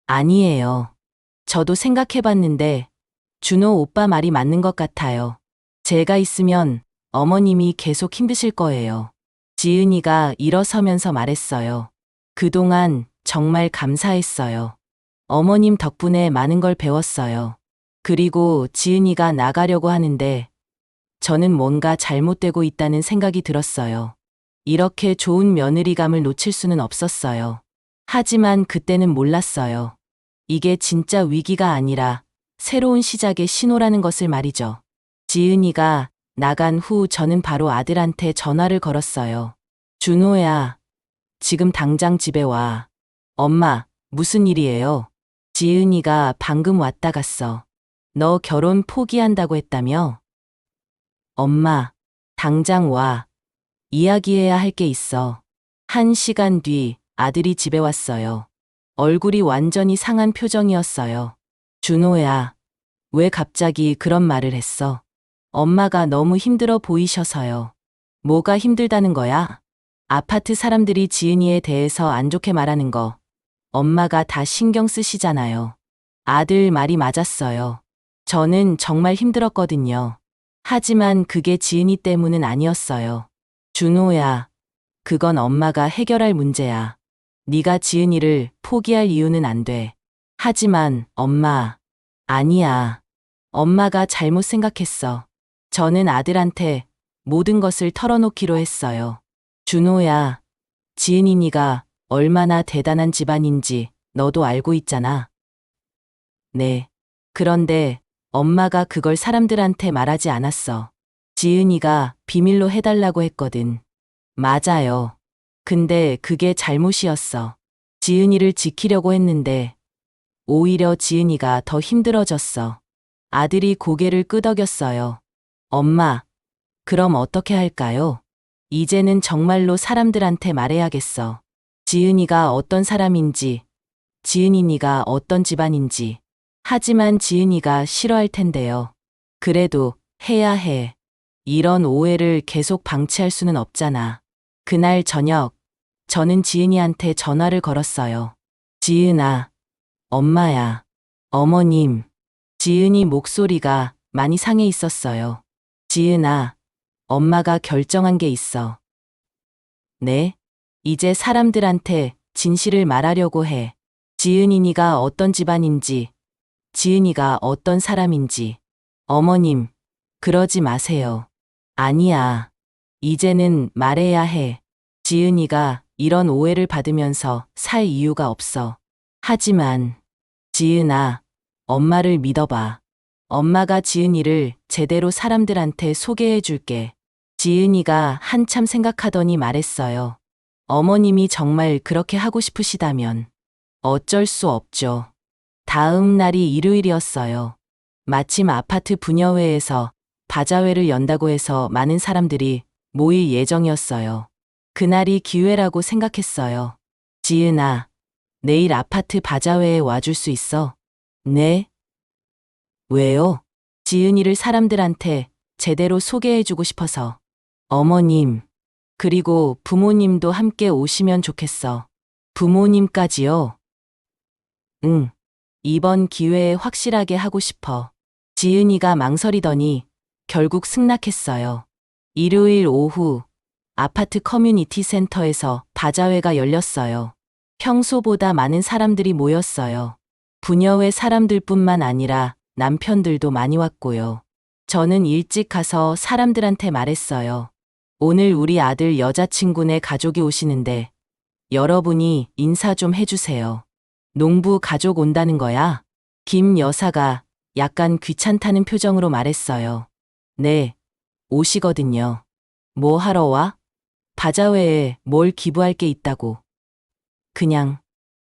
아니에요. 저도 생각해봤는데 준호 오빠 말이 맞는 것 같아요. 제가 있으면 어머님이 계속 힘드실 거예요. 지은이가 일어서면서 말했어요. 그동안 정말 감사했어요. 어머님 덕분에 많은 걸 배웠어요. 그리고 지은이가 나가려고 하는데 저는 뭔가 잘못되고 있다는 생각이 들었어요. 이렇게 좋은 며느리감을 놓칠 수는 없었어요. 하지만 그때는 몰랐어요. 이게 진짜 위기가 아니라 새로운 시작의 신호라는 것을 말이죠. 지은이가 나간 후 저는 바로 아들한테 전화를 걸었어요. 준호야, 지금 당장 집에 와. 엄마, 무슨 일이에요? 지은이가 방금 왔다 갔어. 너 결혼 포기한다고 했다며? 엄마, 당장 와. 이야기해야 할 게 있어. 1시간 뒤 아들이 집에 왔어요. 얼굴이 완전히 상한 표정이었어요. 준호야, 왜 갑자기 그런 말을 했어? 엄마가 너무 힘들어 보이셔서요. 뭐가 힘들다는 거야? 아파트 사람들이 지은이에 대해서 안 좋게 말하는 거. 엄마가 다 신경 쓰시잖아요. 아들 말이 맞았어요. 저는 정말 힘들었거든요. 하지만 그게 지은이 때문은 아니었어요. 준호야, 그건 엄마가 해결할 문제야. 네가 지은이를 포기할 이유는 안 돼. 하지만 엄마, 아니야. 엄마가 잘못 생각했어. 저는 아들한테 모든 것을 털어놓기로 했어요. 준호야, 지은이니가 얼마나 대단한 집안인지 너도 알고 있잖아. 네. 그런데 엄마가 그걸 사람들한테 말하지 않았어. 지은이가 비밀로 해달라고 했거든. 맞아요. 근데 그게 잘못이었어. 지은이를 지키려고 했는데 오히려 지은이가 더 힘들어졌어. 아들이 고개를 끄덕였어요. 엄마, 그럼 어떻게 할까요? 이제는 정말로 사람들한테 말해야겠어. 지은이가 어떤 사람인지, 지은이니가 어떤 집안인지. 하지만 지은이가 싫어할 텐데요. 그래도 해야 해. 이런 오해를 계속 방치할 수는 없잖아. 그날 저녁, 저는 지은이한테 전화를 걸었어요. 지은아, 엄마야, 어머님. 지은이 목소리가 많이 상해 있었어요. 지은아, 엄마가 결정한 게 있어. 네? 이제 사람들한테 진실을 말하려고 해. 지은이니가 어떤 집안인지, 지은이가 어떤 사람인지. 어머님, 그러지 마세요. 아니야. 이제는 말해야 해. 지은이가 이런 오해를 받으면서 살 이유가 없어. 하지만, 지은아, 엄마를 믿어봐. 엄마가 지은이를 제대로 사람들한테 소개해 줄게. 지은이가 한참 생각하더니 말했어요. 어머님이 정말 그렇게 하고 싶으시다면 어쩔 수 없죠. 다음 날이 일요일이었어요. 마침 아파트 부녀회에서 바자회를 연다고 해서 많은 사람들이 모일 예정이었어요. 그날이 기회라고 생각했어요. 지은아, 내일 아파트 바자회에 와줄 수 있어? 네? 왜요? 지은이를 사람들한테 제대로 소개해주고 싶어서. 어머님, 그리고 부모님도 함께 오시면 좋겠어. 부모님까지요? 응. 이번 기회에 확실하게 하고 싶어. 지은이가 망설이더니 결국 승낙했어요. 일요일 오후 아파트 커뮤니티 센터에서 바자회가 열렸어요. 평소보다 많은 사람들이 모였어요. 부녀회 사람들뿐만 아니라 남편들도 많이 왔고요. 저는 일찍 가서 사람들한테 말했어요. 오늘 우리 아들 여자친구네 가족이 오시는데 여러분이 인사 좀 해주세요. 농부 가족 온다는 거야? 김 여사가 약간 귀찮다는 표정으로 말했어요. 네, 오시거든요. 뭐 하러 와? 바자회에 뭘 기부할 게 있다고. 그냥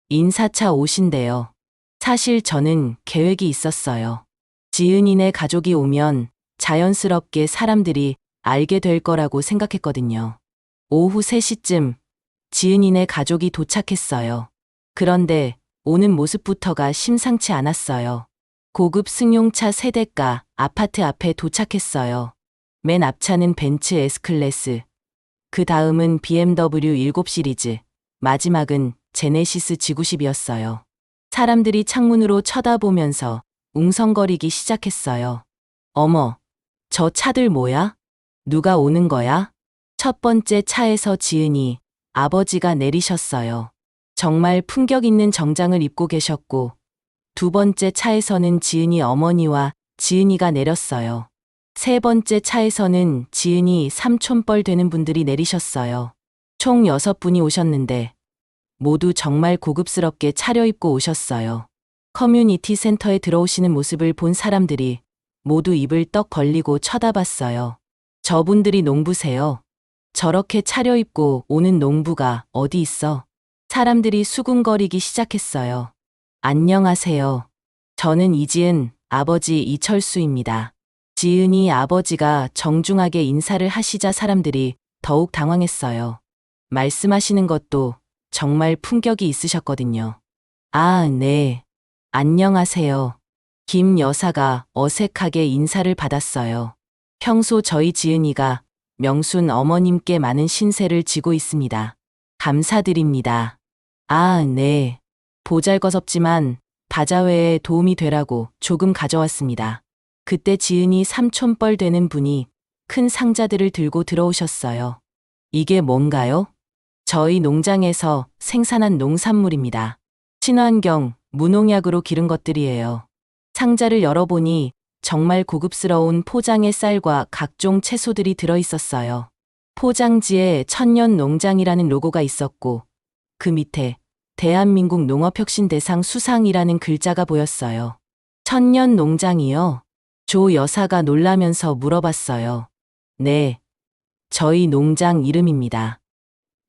인사차 오신대요. 사실 저는 계획이 있었어요. 지은이네 가족이 오면 자연스럽게 사람들이 알게 될 거라고 생각했거든요. 오후 3시쯤 지은이네 가족이 도착했어요. 그런데 오는 모습부터가 심상치 않았어요. 고급 승용차 3대가 아파트 앞에 도착했어요. 맨 앞차는 벤츠 S클래스, 그 다음은 BMW 7 시리즈, 마지막은 제네시스 G90이었어요. 사람들이 창문으로 쳐다보면서 웅성거리기 시작했어요. 어머, 저 차들 뭐야? 누가 오는 거야? 첫 번째 차에서 지은이 아버지가 내리셨어요. 정말 품격 있는 정장을 입고 계셨고 두 번째 차에서는 지은이 어머니와 지은이가 내렸어요. 세 번째 차에서는 지은이 삼촌뻘 되는 분들이 내리셨어요. 총 6분이 오셨는데 모두 정말 고급스럽게 차려입고 오셨어요. 커뮤니티 센터에 들어오시는 모습을 본 사람들이 모두 입을 떡 벌리고 쳐다봤어요. 저분들이 농부세요? 저렇게 차려입고 오는 농부가 어디 있어? 사람들이 수군거리기 시작했어요. 안녕하세요. 저는 이지은 아버지 이철수입니다. 지은이 아버지가 정중하게 인사를 하시자 사람들이 더욱 당황했어요. 말씀하시는 것도 정말 품격이 있으셨거든요. 아, 네. 안녕하세요. 김 여사가 어색하게 인사를 받았어요. 평소 저희 지은이가 명순 어머님께 많은 신세를 지고 있습니다. 감사드립니다. 아, 네. 보잘것없지만 바자회에 도움이 되라고 조금 가져왔습니다. 그때 지은이 삼촌뻘 되는 분이 큰 상자들을 들고 들어오셨어요. 이게 뭔가요? 저희 농장에서 생산한 농산물입니다. 친환경, 무농약으로 기른 것들이에요. 상자를 열어보니 정말 고급스러운 포장의 쌀과 각종 채소들이 들어있었어요. 포장지에 천년농장이라는 로고가 있었고 그 밑에 대한민국 농업혁신대상 수상이라는 글자가 보였어요. 천년농장이요? 조 여사가 놀라면서 물어봤어요. 네, 저희 농장 이름입니다.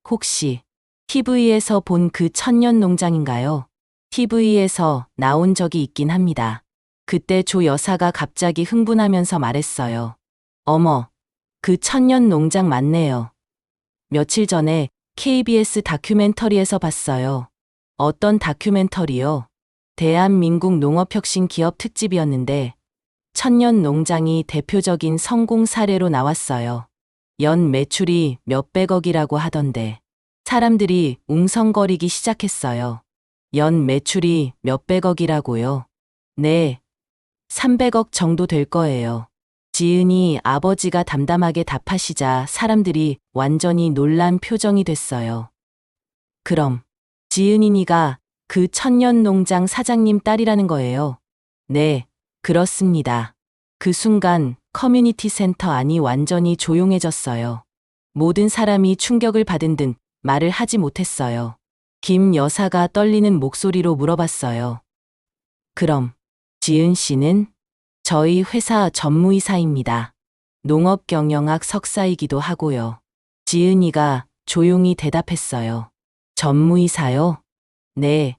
혹시 TV에서 본 그 천년농장인가요? TV에서 나온 적이 있긴 합니다. 그때 조 여사가 갑자기 흥분하면서 말했어요. 어머, 그 천년농장 맞네요. 며칠 전에 KBS 다큐멘터리에서 봤어요. 어떤 다큐멘터리요? 대한민국 농업혁신 기업 특집이었는데 천년농장이 대표적인 성공 사례로 나왔어요. 연 매출이 몇백억이라고 하던데 사람들이 웅성거리기 시작했어요. 연 매출이 몇백억이라고요? 네, 300억 정도 될 거예요. 지은이 아버지가 담담하게 답하시자 사람들이 완전히 놀란 표정이 됐어요. 그럼 지은이니가 그 천년농장 사장님 딸이라는 거예요? 네, 그렇습니다. 그 순간 커뮤니티 센터 안이 완전히 조용해졌어요. 모든 사람이 충격을 받은 듯 말을 하지 못했어요. 김 여사가 떨리는 목소리로 물어봤어요. 그럼 지은 씨는? 저희 회사 전무이사입니다. 농업경영학 석사이기도 하고요. 지은이가 조용히 대답했어요. 전무이사요? 네.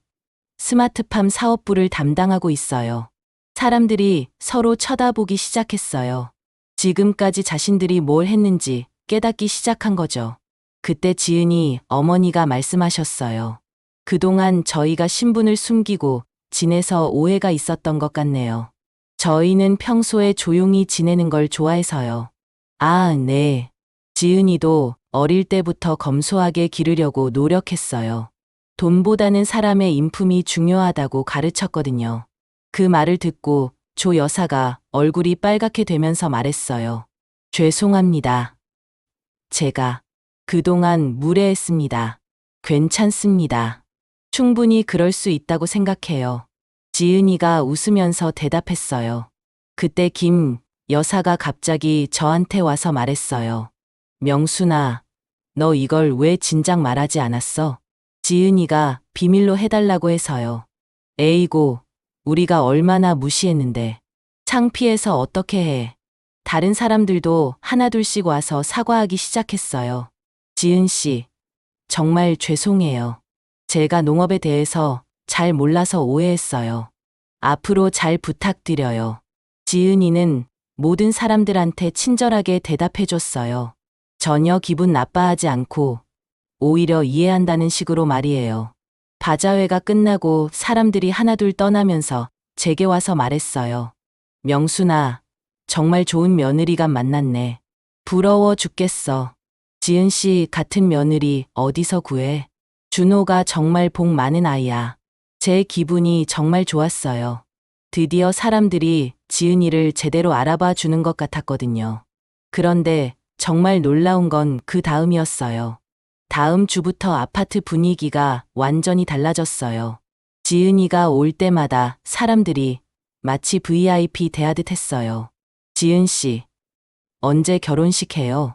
스마트팜 사업부를 담당하고 있어요. 사람들이 서로 쳐다보기 시작했어요. 지금까지 자신들이 뭘 했는지 깨닫기 시작한 거죠. 그때 지은이 어머니가 말씀하셨어요. 그동안 저희가 신분을 숨기고 지내서 오해가 있었던 것 같네요. 저희는 평소에 조용히 지내는 걸 좋아해서요. 아, 네. 지은이도 어릴 때부터 검소하게 기르려고 노력했어요. 돈보다는 사람의 인품이 중요하다고 가르쳤거든요. 그 말을 듣고 조 여사가 얼굴이 빨갛게 되면서 말했어요. 죄송합니다. 제가 그동안 무례했습니다. 괜찮습니다. 충분히 그럴 수 있다고 생각해요. 지은이가 웃으면서 대답했어요. 그때 김 여사가 갑자기 저한테 와서 말했어요. 명순아, 너 이걸 왜 진작 말하지 않았어? 지은이가 비밀로 해달라고 해서요. 에이고, 우리가 얼마나 무시했는데. 창피해서 어떻게 해. 다른 사람들도 하나둘씩 와서 사과하기 시작했어요. 지은 씨, 정말 죄송해요. 제가 농업에 대해서 잘 몰라서 오해했어요. 앞으로 잘 부탁드려요. 지은이는 모든 사람들한테 친절하게 대답해줬어요. 전혀 기분 나빠하지 않고 오히려 이해한다는 식으로 말이에요. 바자회가 끝나고 사람들이 하나둘 떠나면서 제게 와서 말했어요. 명순아, 정말 좋은 며느리가 만났네. 부러워 죽겠어. 지은 씨 같은 며느리 어디서 구해? 준호가 정말 복 많은 아이야. 제 기분이 정말 좋았어요. 드디어 사람들이 지은이를 제대로 알아봐 주는 것 같았거든요. 그런데 정말 놀라운 건 그 다음이었어요. 다음 주부터 아파트 분위기가 완전히 달라졌어요. 지은이가 올 때마다 사람들이 마치 VIP 대하듯 했어요. 지은 씨, 언제 결혼식 해요?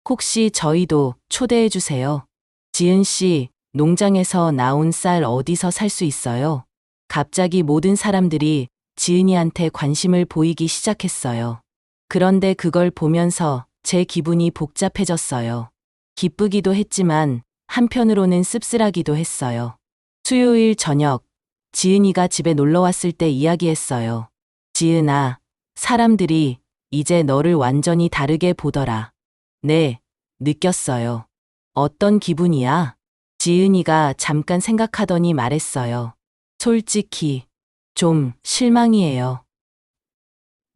혹시 저희도 초대해 주세요. 지은 씨, 농장에서 나온 쌀 어디서 살 수 있어요? 갑자기 모든 사람들이 지은이한테 관심을 보이기 시작했어요. 그런데 그걸 보면서 제 기분이 복잡해졌어요. 기쁘기도 했지만 한편으로는 씁쓸하기도 했어요. 수요일 저녁, 지은이가 집에 놀러 왔을 때 이야기했어요. 지은아, 사람들이 이제 너를 완전히 다르게 보더라. 네, 느꼈어요. 어떤 기분이야? 지은이가 잠깐 생각하더니 말했어요. 솔직히, 좀 실망이에요.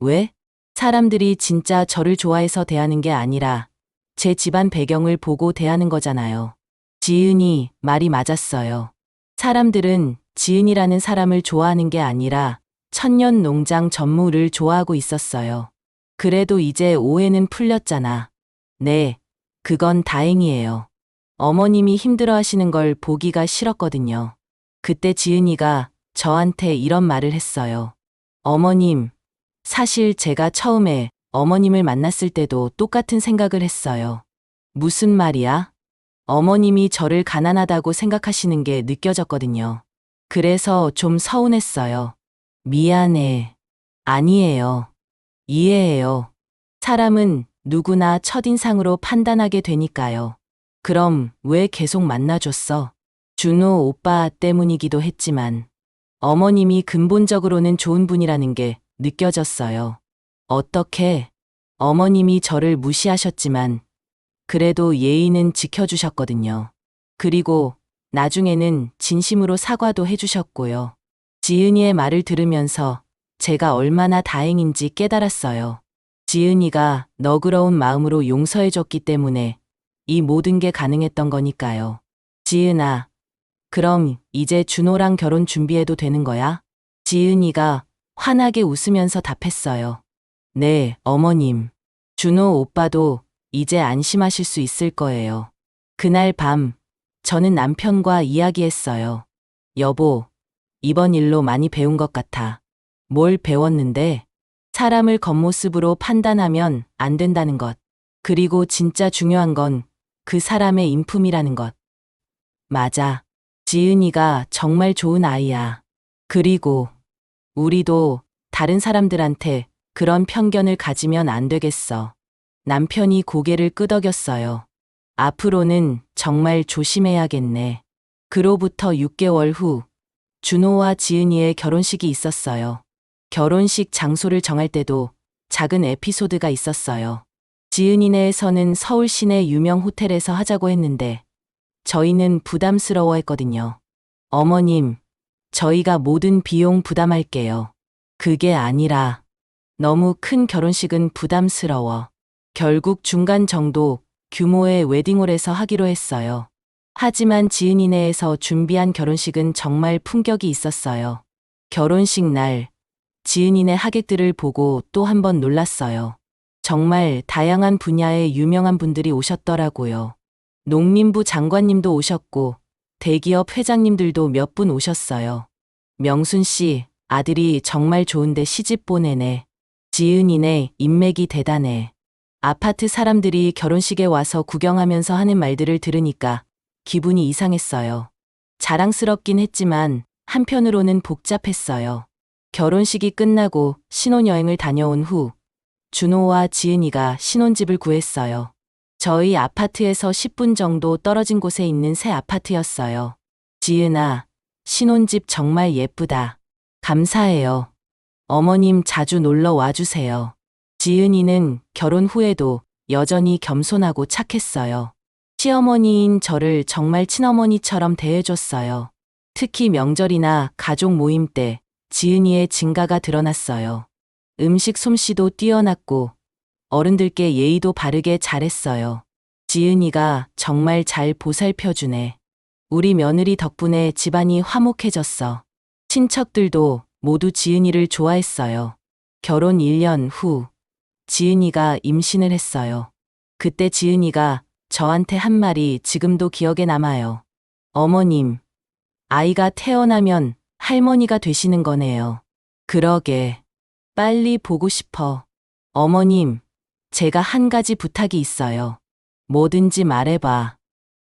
왜? 사람들이 진짜 저를 좋아해서 대하는 게 아니라 제 집안 배경을 보고 대하는 거잖아요. 지은이 말이 맞았어요. 사람들은 지은이라는 사람을 좋아하는 게 아니라 천년 농장 전무를 좋아하고 있었어요. 그래도 이제 오해는 풀렸잖아. 네, 그건 다행이에요. 어머님이 힘들어 하시는 걸 보기가 싫었거든요. 그때 지은이가 저한테 이런 말을 했어요. 어머님, 사실 제가 처음에 어머님을 만났을 때도 똑같은 생각을 했어요. 무슨 말이야? 어머님이 저를 가난하다고 생각하시는 게 느껴졌거든요. 그래서 좀 서운했어요. 미안해. 아니에요. 이해해요. 사람은 누구나 첫인상으로 판단하게 되니까요. 그럼 왜 계속 만나줬어? 준호 오빠 때문이기도 했지만 어머님이 근본적으로는 좋은 분이라는 게 느껴졌어요. 어떻게? 어머님이 저를 무시하셨지만 그래도 예의는 지켜주셨거든요. 그리고 나중에는 진심으로 사과도 해주셨고요. 지은이의 말을 들으면서 제가 얼마나 다행인지 깨달았어요. 지은이가 너그러운 마음으로 용서해줬기 때문에 이 모든 게 가능했던 거니까요. 지은아, 그럼 이제 준호랑 결혼 준비해도 되는 거야? 지은이가 환하게 웃으면서 답했어요. 네, 어머님. 준호 오빠도 이제 안심하실 수 있을 거예요. 그날 밤, 저는 남편과 이야기했어요. 여보, 이번 일로 많이 배운 것 같아. 뭘 배웠는데? 사람을 겉모습으로 판단하면 안 된다는 것. 그리고 진짜 중요한 건 그 사람의 인품이라는 것. 맞아. 지은이가 정말 좋은 아이야. 그리고 우리도 다른 사람들한테 그런 편견을 가지면 안 되겠어. 남편이 고개를 끄덕였어요. 앞으로는 정말 조심해야겠네. 그로부터 6개월 후, 준호와 지은이의 결혼식이 있었어요. 결혼식 장소를 정할 때도 작은 에피소드가 있었어요. 지은이네에서는 서울 시내 유명 호텔에서 하자고 했는데 저희는 부담스러워했거든요. 어머님, 저희가 모든 비용 부담할게요. 그게 아니라 너무 큰 결혼식은 부담스러워. 결국 중간 정도 규모의 웨딩홀에서 하기로 했어요. 하지만 지은이네에서 준비한 결혼식은 정말 품격이 있었어요. 결혼식 날, 지은이네 하객들을 보고 또 한 번 놀랐어요. 정말 다양한 분야의 유명한 분들이 오셨더라고요. 농림부 장관님도 오셨고, 대기업 회장님들도 몇 분 오셨어요. 명순 씨, 아들이 정말 좋은데 시집 보내네. 지은이네 인맥이 대단해. 아파트 사람들이 결혼식에 와서 구경하면서 하는 말들을 들으니까 기분이 이상했어요. 자랑스럽긴 했지만 한편으로는 복잡했어요. 결혼식이 끝나고 신혼여행을 다녀온 후 준호와 지은이가 신혼집을 구했어요. 저희 아파트에서 10분 정도 떨어진 곳에 있는 새 아파트였어요. 지은아, 신혼집 정말 예쁘다. 감사해요. 어머님 자주 놀러 와주세요. 지은이는 결혼 후에도 여전히 겸손하고 착했어요. 시어머니인 저를 정말 친어머니처럼 대해줬어요. 특히 명절이나 가족 모임 때 지은이의 증가가 드러났어요. 음식 솜씨도 뛰어났고 어른들께 예의도 바르게 잘했어요. 지은이가 정말 잘 보살펴주네. 우리 며느리 덕분에 집안이 화목해졌어. 친척들도 모두 지은이를 좋아했어요. 결혼 1년 후 지은이가 임신을 했어요. 그때 지은이가 저한테 한 말이 지금도 기억에 남아요. 어머님, 아이가 태어나면 할머니가 되시는 거네요. 그러게. 빨리 보고 싶어. 어머님, 제가 한 가지 부탁이 있어요. 뭐든지 말해봐.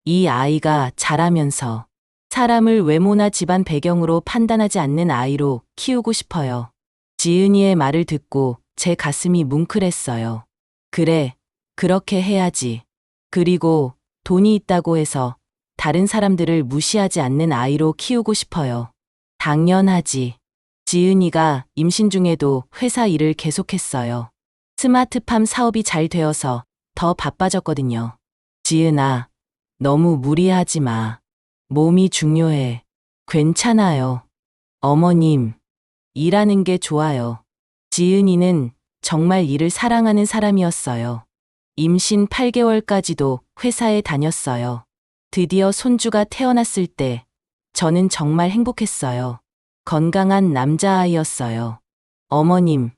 이 아이가 자라면서 사람을 외모나 집안 배경으로 판단하지 않는 아이로 키우고 싶어요. 지은이의 말을 듣고 제 가슴이 뭉클했어요. 그래, 그렇게 해야지. 그리고 돈이 있다고 해서 다른 사람들을 무시하지 않는 아이로 키우고 싶어요. 당연하지. 지은이가 임신 중에도 회사 일을 계속했어요. 스마트팜 사업이 잘 되어서 더 바빠졌거든요. 지은아, 너무 무리하지 마. 몸이 중요해. 괜찮아요. 어머님, 일하는 게 좋아요. 지은이는 정말 일을 사랑하는 사람이었어요. 임신 8개월까지도 회사에 다녔어요. 드디어 손주가 태어났을 때 저는 정말 행복했어요. 건강한 남자아이였어요. 어머님,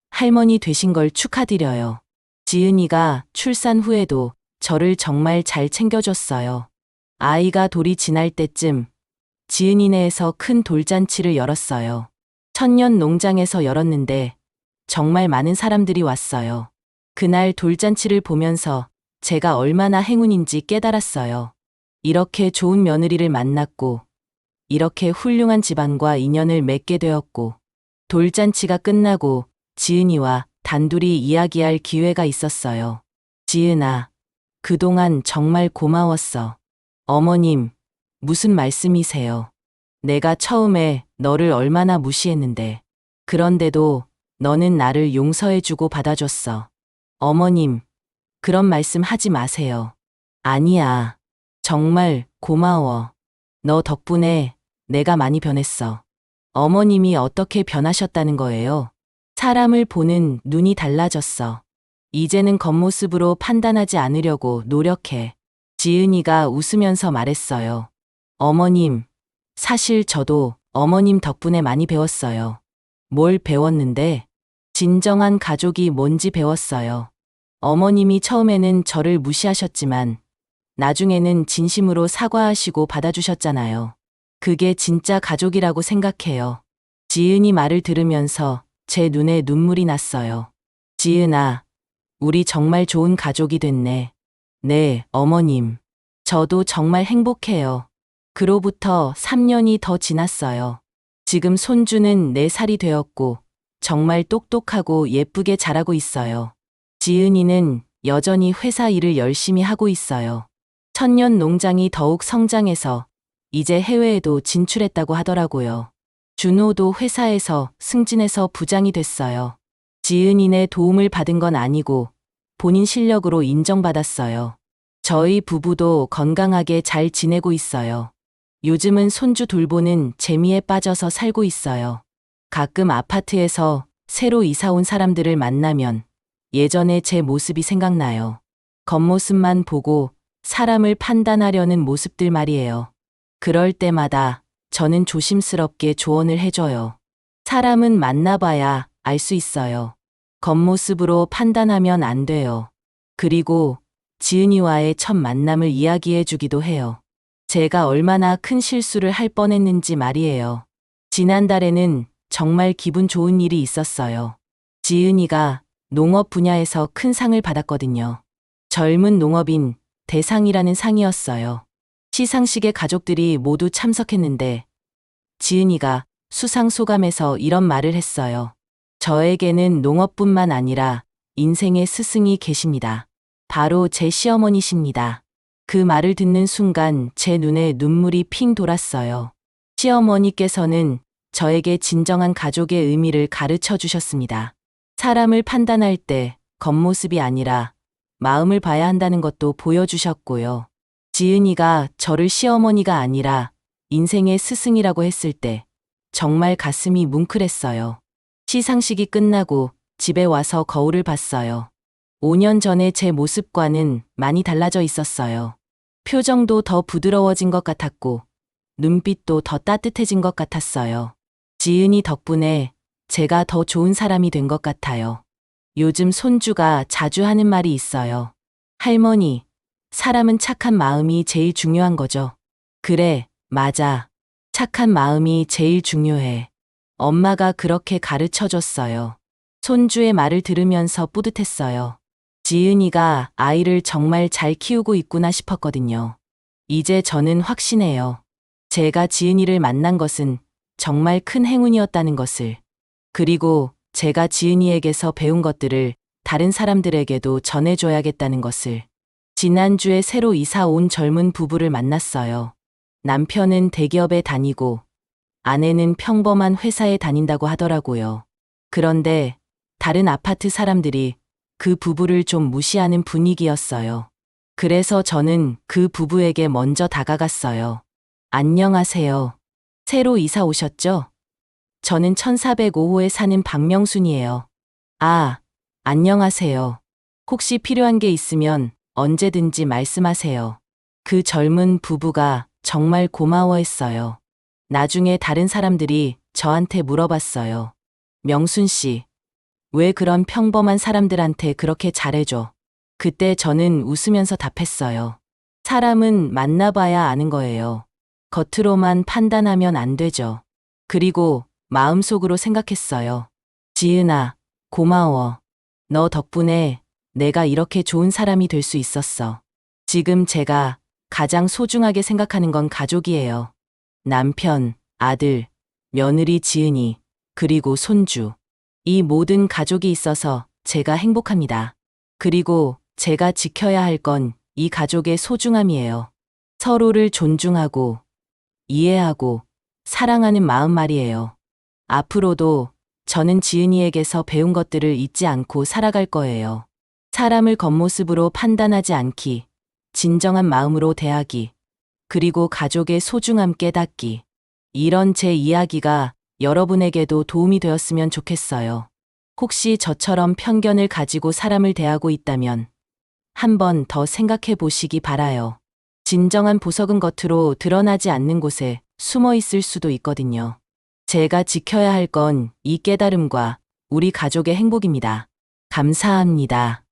할머니 되신 걸 축하드려요. 지은이가 출산 후에도 저를 정말 잘 챙겨줬어요. 아이가 돌이 지날 때쯤 지은이네에서 큰 돌잔치를 열었어요. 천년 농장에서 열었는데 정말 많은 사람들이 왔어요. 그날 돌잔치를 보면서 제가 얼마나 행운인지 깨달았어요. 이렇게 좋은 며느리를 만났고, 이렇게 훌륭한 집안과 인연을 맺게 되었고, 돌잔치가 끝나고 지은이와 단둘이 이야기할 기회가 있었어요. 지은아, 그동안 정말 고마웠어. 어머님, 무슨 말씀이세요? 내가 처음에 너를 얼마나 무시했는데, 그런데도 너는 나를 용서해주고 받아줬어. 어머님, 그런 말씀 하지 마세요. 아니야. 정말 고마워. 너 덕분에 내가 많이 변했어. 어머님이 어떻게 변하셨다는 거예요? 사람을 보는 눈이 달라졌어. 이제는 겉모습으로 판단하지 않으려고 노력해. 지은이가 웃으면서 말했어요. 어머님, 사실 저도 어머님 덕분에 많이 배웠어요. 뭘 배웠는데? 진정한 가족이 뭔지 배웠어요. 어머님이 처음에는 저를 무시하셨지만 나중에는 진심으로 사과하시고 받아주셨잖아요. 그게 진짜 가족이라고 생각해요. 지은이 말을 들으면서 제 눈에 눈물이 났어요. 지은아, 우리 정말 좋은 가족이 됐네. 네, 어머님. 저도 정말 행복해요. 그로부터 3년이 더 지났어요. 지금 손주는 4살이 되었고 정말 똑똑하고 예쁘게 자라고 있어요. 지은이는 여전히 회사 일을 열심히 하고 있어요. 천년 농장이 더욱 성장해서 이제 해외에도 진출했다고 하더라고요. 준호도 회사에서 승진해서 부장이 됐어요. 지은이네 도움을 받은 건 아니고 본인 실력으로 인정받았어요. 저희 부부도 건강하게 잘 지내고 있어요. 요즘은 손주 돌보는 재미에 빠져서 살고 있어요. 가끔 아파트에서 새로 이사 온 사람들을 만나면 예전에 제 모습이 생각나요. 겉모습만 보고 사람을 판단하려는 모습들 말이에요. 그럴 때마다 저는 조심스럽게 조언을 해줘요. 사람은 만나봐야 알 수 있어요. 겉모습으로 판단하면 안 돼요. 그리고 지은이와의 첫 만남을 이야기해 주기도 해요. 제가 얼마나 큰 실수를 할 뻔했는지 말이에요. 지난달에는 정말 기분 좋은 일이 있었어요. 지은이가 농업 분야에서 큰 상을 받았거든요. 젊은 농업인 대상이라는 상이었어요. 시상식에 가족들이 모두 참석했는데 지은이가 수상 소감에서 이런 말을 했어요. 저에게는 농업뿐만 아니라 인생의 스승이 계십니다. 바로 제 시어머니십니다. 그 말을 듣는 순간 제 눈에 눈물이 핑 돌았어요. 시어머니께서는 저에게 진정한 가족의 의미를 가르쳐 주셨습니다. 사람을 판단할 때 겉모습이 아니라 마음을 봐야 한다는 것도 보여주셨고요. 지은이가 저를 시어머니가 아니라 인생의 스승이라고 했을 때 정말 가슴이 뭉클했어요. 시상식이 끝나고 집에 와서 거울을 봤어요. 5년 전에 제 모습과는 많이 달라져 있었어요. 표정도 더 부드러워진 것 같았고 눈빛도 더 따뜻해진 것 같았어요. 지은이 덕분에 제가 더 좋은 사람이 된 것 같아요. 요즘 손주가 자주 하는 말이 있어요. 할머니, 사람은 착한 마음이 제일 중요한 거죠. 그래, 맞아. 착한 마음이 제일 중요해. 엄마가 그렇게 가르쳐 줬어요. 손주의 말을 들으면서 뿌듯했어요. 지은이가 아이를 정말 잘 키우고 있구나 싶었거든요. 이제 저는 확신해요. 제가 지은이를 만난 것은 정말 큰 행운이었다는 것을. 그리고 제가 지은이에게서 배운 것들을 다른 사람들에게도 전해줘야겠다는 것을. 지난주에 새로 이사 온 젊은 부부를 만났어요. 남편은 대기업에 다니고 아내는 평범한 회사에 다닌다고 하더라고요. 그런데 다른 아파트 사람들이 그 부부를 좀 무시하는 분위기였어요. 그래서 저는 그 부부에게 먼저 다가갔어요. 안녕하세요. 새로 이사 오셨죠? 저는 1405호에 사는 박명순이에요. 아, 안녕하세요. 혹시 필요한 게 있으면 언제든지 말씀하세요. 그 젊은 부부가 정말 고마워했어요. 나중에 다른 사람들이 저한테 물어봤어요. 명순 씨, 왜 그런 평범한 사람들한테 그렇게 잘해줘? 그때 저는 웃으면서 답했어요. 사람은 만나봐야 아는 거예요. 겉으로만 판단하면 안 되죠. 그리고 마음속으로 생각했어요. 지은아, 고마워. 너 덕분에 내가 이렇게 좋은 사람이 될 수 있었어. 지금 제가 가장 소중하게 생각하는 건 가족이에요. 남편, 아들, 며느리 지은이, 그리고 손주. 이 모든 가족이 있어서 제가 행복합니다. 그리고 제가 지켜야 할 건 이 가족의 소중함이에요. 서로를 존중하고, 이해하고, 사랑하는 마음 말이에요. 앞으로도 저는 지은이에게서 배운 것들을 잊지 않고 살아갈 거예요. 사람을 겉모습으로 판단하지 않기, 진정한 마음으로 대하기, 그리고 가족의 소중함 깨닫기. 이런 제 이야기가 여러분에게도 도움이 되었으면 좋겠어요. 혹시 저처럼 편견을 가지고 사람을 대하고 있다면 한 번 더 생각해 보시기 바라요. 진정한 보석은 겉으로 드러나지 않는 곳에 숨어 있을 수도 있거든요. 제가 지켜야 할 건 이 깨달음과 우리 가족의 행복입니다. 감사합니다.